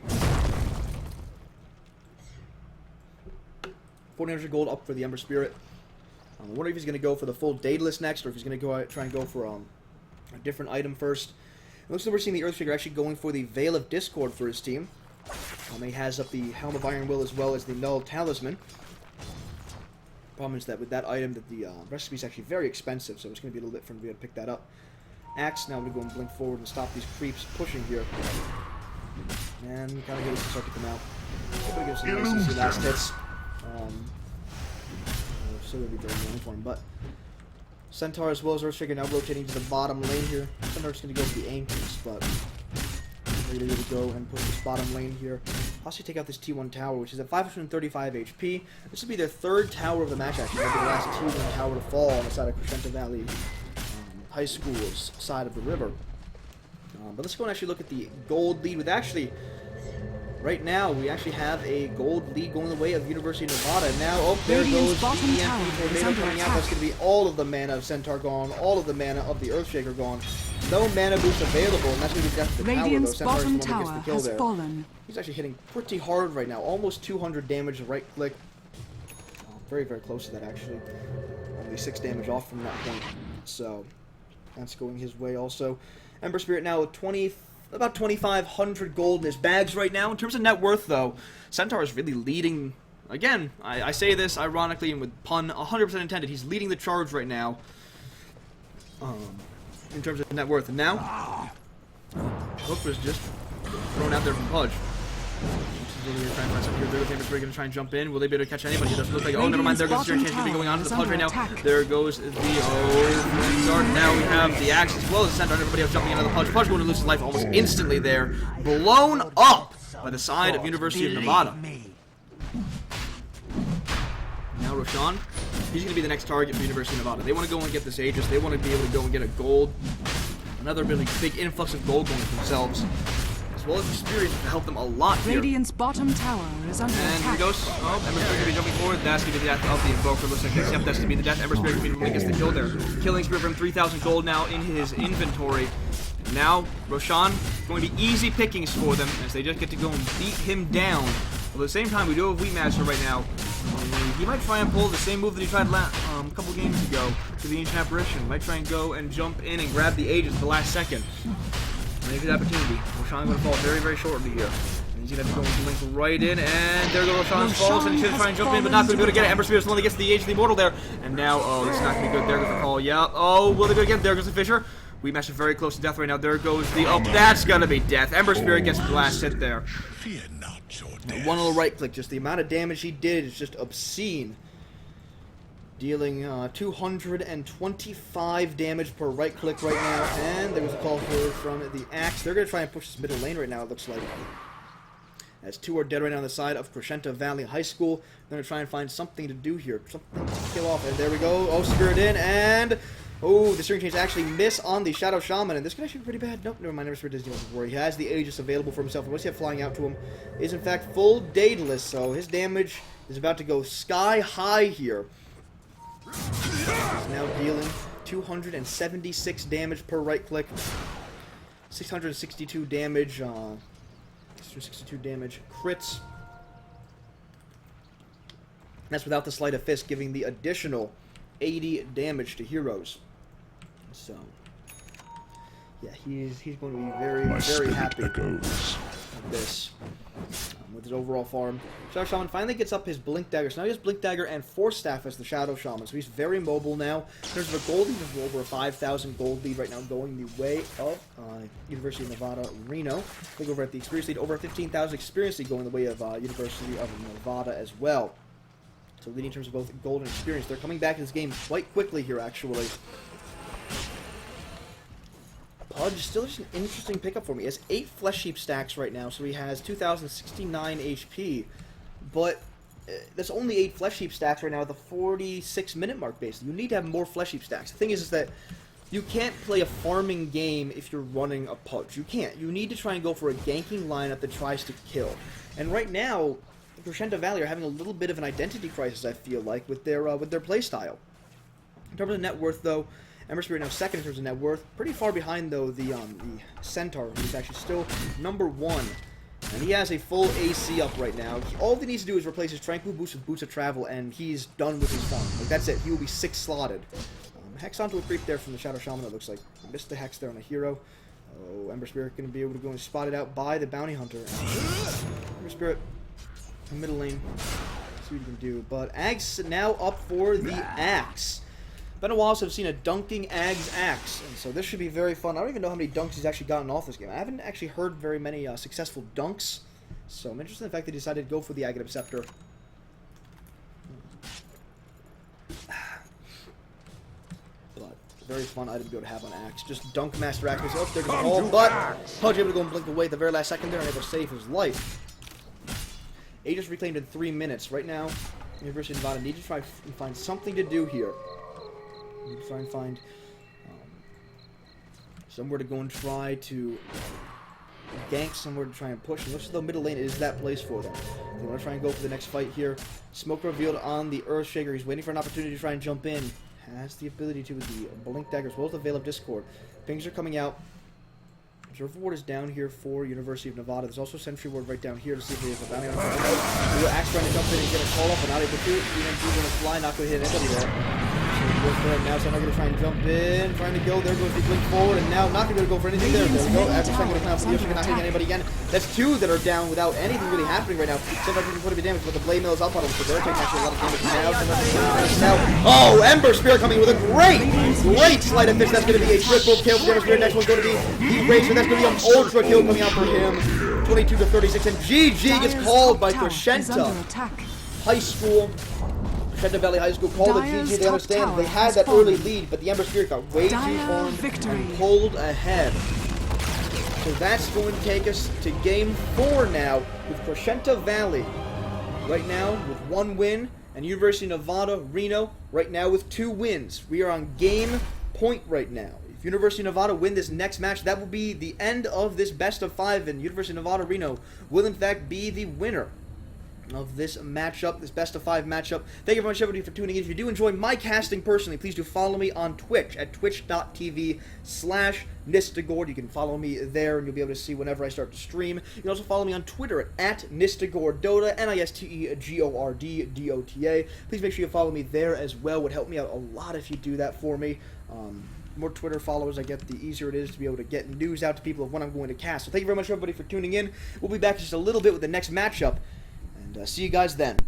1,400 gold up for the Ember Spirit. I wonder if he's going to go for the full Daedalus next, or if he's going to go try and go for a different item first. It looks like we're seeing the Earthshaker actually going for the Veil of Discord for his team. He has up the Helm of Iron Will as well as the Null Talisman. Problem is that with that item, that the recipe is actually very expensive, so it's going to be a little bit for him to be able to pick that up. Axe now to go and blink forward and stop these creeps pushing here. And kind of get to start to come out. Able to give some nice last hits. So it'll be very annoying for him, but Centaur as well as Earthshaker now rotating to the bottom lane here. Centaur's going to go for the aim piece, but they're going to go and push this bottom lane here. Also take out this T1 tower, which is at 535 HP. This will be their third tower of the match, actually. It'll be the last T1 tower to fall on the side of Crescenta Valley High School's side of the river. But let's go and actually look at the gold lead with actually, right now, we actually have a gold lead going the way of University of Nevada. And now, oh, there goes the EMP Tornado coming out. That's going to be all of the mana of Centaur gone, all of the mana of the Earthshaker gone. No mana boost available, and that's going to be death to the Radiant's tower, though. bottom Centaur is the one that tower gets the has kill there. fallen. He's actually hitting pretty hard right now. Almost 200 damage right click. Very, very close to that, actually. Only 6 damage off from that point. So that's going his way also. Ember Spirit now with about 2,500 gold in his bags right now. In terms of net worth, though, Centaur is really leading. Again, I say this ironically and with pun 100% intended. He's leading the charge right now in terms of net worth. And now, Hook was just thrown out there from Pudge. They're going to try and find something here. They're going to try and jump in. Will they be able to catch anybody? It doesn't look like. Oh, never mind. There goes the Sharing Cam's going on to the Pudge right now. There goes the start. Now we have the Axe as well as the Centaur and everybody else jumping into the Pudge. Pudge going to lose his life almost instantly there. Blown up by the side of University of Nevada. Now Roshan, he's going to be the next target for University of Nevada. They want to go and get this Aegis. They want to be able to go and get a gold. Another really big influx of gold going for themselves. as well as experience to help them a lot here. Radiant's bottom tower is under And attack. he goes, oh, Ember Spirit going to be jumping forward. That's going to be the death of the Invoker. Looks like, yep, that's going to be the death. Ember Spirit going to be gets the kill there. Killing Spirit from 3,000 gold now in his inventory. And now, Roshan going to be easy pickings for them as they just get to go and beat him down. But at the same time, we do have Weedmaster right now. And he might try and pull the same move that he tried a couple games ago to the Ancient Apparition. Might try and go and jump in and grab the Aegis at the last second. Maybe the opportunity. Roshan going to fall very, very shortly here. And he's going to have to go and blink right in. And there goes Roshan's falls. And he's going to try and jump in, but not going to be able to get it. Ember Spirit's the one that gets the Aegis of the Immortal there. And now, oh, this is not going to be good. There goes the call. Yeah. Oh, will they go again? There goes the Fisher. Weedmaster very close to death right now. There goes the... Oh, that's going to be death. Ember Spirit gets the last hit there. Fear not your death. One little right click, just the amount of damage he did is just obscene. Dealing 225 damage per right click right now, and there was a call from the Axe. They're going to try and push this middle lane right now, it looks like. As two are dead right now on the side of Crescenta Valley High School. They're going to try and find something to do here, something to kill off. And there we go, oh, Spirit in, and... Oh, the string change actually miss on the Shadow Shaman, and this could actually be pretty bad. Nope, never mind, Never Spirit doesn't have to worry. He has the Aegis available for himself, and what's he have flying out to him is in fact full Daedalus, so his damage is about to go sky high here. He's now dealing 276 damage per right click, 662 damage, 662 damage crits. That's without the Sleight of Fist giving the additional 80 damage to heroes. So, yeah, he's going to be very, very happy with this. With his overall farm. Shadow Shaman finally gets up his Blink Dagger. So now he has Blink Dagger and Force Staff as the Shadow Shaman. So he's very mobile now. In terms of a gold lead, there's over a 5,000 gold lead right now going the way of University of Nevada, Reno. Look over at the experience lead, over 15,000 experience lead going the way of University of Nevada as well. So leading in terms of both gold and experience. They're coming back in this game quite quickly here, actually. Pudge, still just an interesting pickup for me. He has 8 Flesh Heap stacks right now, so he has 2,069 HP. But there's only 8 Flesh Heap stacks right now at the 46-minute mark, basically. You need to have more Flesh Heap stacks. The thing is that you can't play a farming game if you're running a Pudge. You can't. You need to try and go for a ganking lineup that tries to kill. And right now, Crescenta Valley are having a little bit of an identity crisis, I feel like, with their playstyle. In terms of net worth, though, Ember Spirit now second in terms of net worth. Pretty far behind, though, the Centaur, who's actually still number 1. And he has a full AC up right now. All he needs to do is replace his Tranquil Boots with Boots of Travel, and he's done with his farm. Like, that's it. He will be 6 slotted. Hex onto a creep there from the Shadow Shaman, it looks like. Missed the Hex there on a hero. Oh, Ember Spirit going to be able to go and spot it out by the Bounty Hunter. Ember Spirit, middle lane. See what you can do. But Ags now up for the Axe. Been a while since I've seen a dunking Ags Axe, and so this should be very fun. I don't even know how many dunks he's actually gotten off this game. I haven't actually heard very many successful dunks, so I'm interested in the fact that he decided to go for the Aghanim Scepter. But very fun item to be able to have on Axe. Just dunk Master Axe. Oh, there goes the ball, but Pudge able to go and blink away at the very last second there and able to save his life. Aegis reclaimed in 3 minutes. Right now, University of Nevada need to try and find something to do here. Need to try and find somewhere to go and try to gank, somewhere to try and push. And looks as though middle lane is that place for them. They want to try and go for the next fight here. Smoke revealed on the Earthshaker. He's waiting for an opportunity to try and jump in. Has the ability to with the Blink Dagger as well as the Veil of Discord. Pings are coming out. Observer Ward is down here for University of Nevada. There's also Sentry Ward right down here to see if he has a bounty on him. Axe trying to jump in and get a call up, but not able to. EMG going to fly, not going to hit anybody there. Now Sentinel going to try and jump in, trying to go. There goes the blink forward, and now not going to go for anything there. There we go. After Sentinel going to come out for the Yoshi, not hitting anybody again. That's 2 that are down without anything really happening right now. Sentinel can put a bit of damage, but the Blade Mill is up on him, so they're taking actually a lot of damage now. Oh, Ember Spirit coming with a great Sleight of Fist. That's going to be a triple kill for Ember Spirit. Next one's going to be Heat Racer. That's going to be an ultra kill coming out for him. 22 to 36, and GG gets called by Crescenta High School. Crescenta Valley High School called it GG. They understand they had that early lead, but the Ember Spirit got way too formed and pulled ahead. So that's going to take us to game 4 now with Crescenta Valley right now with 1 win, and University of Nevada, Reno right now with 2 wins. We are on game point right now. If University of Nevada win this next match, that will be the end of this best of 5, and University of Nevada Reno will in fact be the winner of this matchup, this best of 5 matchup. Thank you very much, everybody, for tuning in. If you do enjoy my casting personally, please do follow me on Twitch at twitch.tv/Nistagord. You can follow me there, and you'll be able to see whenever I start to stream. You can also follow me on Twitter at NistagordDota, NISTEGORDDOTA. Please make sure you follow me there as well. It would help me out a lot if you do that for me. More Twitter followers I get, the easier it is to be able to get news out to people of when I'm going to cast. So thank you very much, everybody, for tuning in. We'll be back in just a little bit with the next matchup. See you guys then.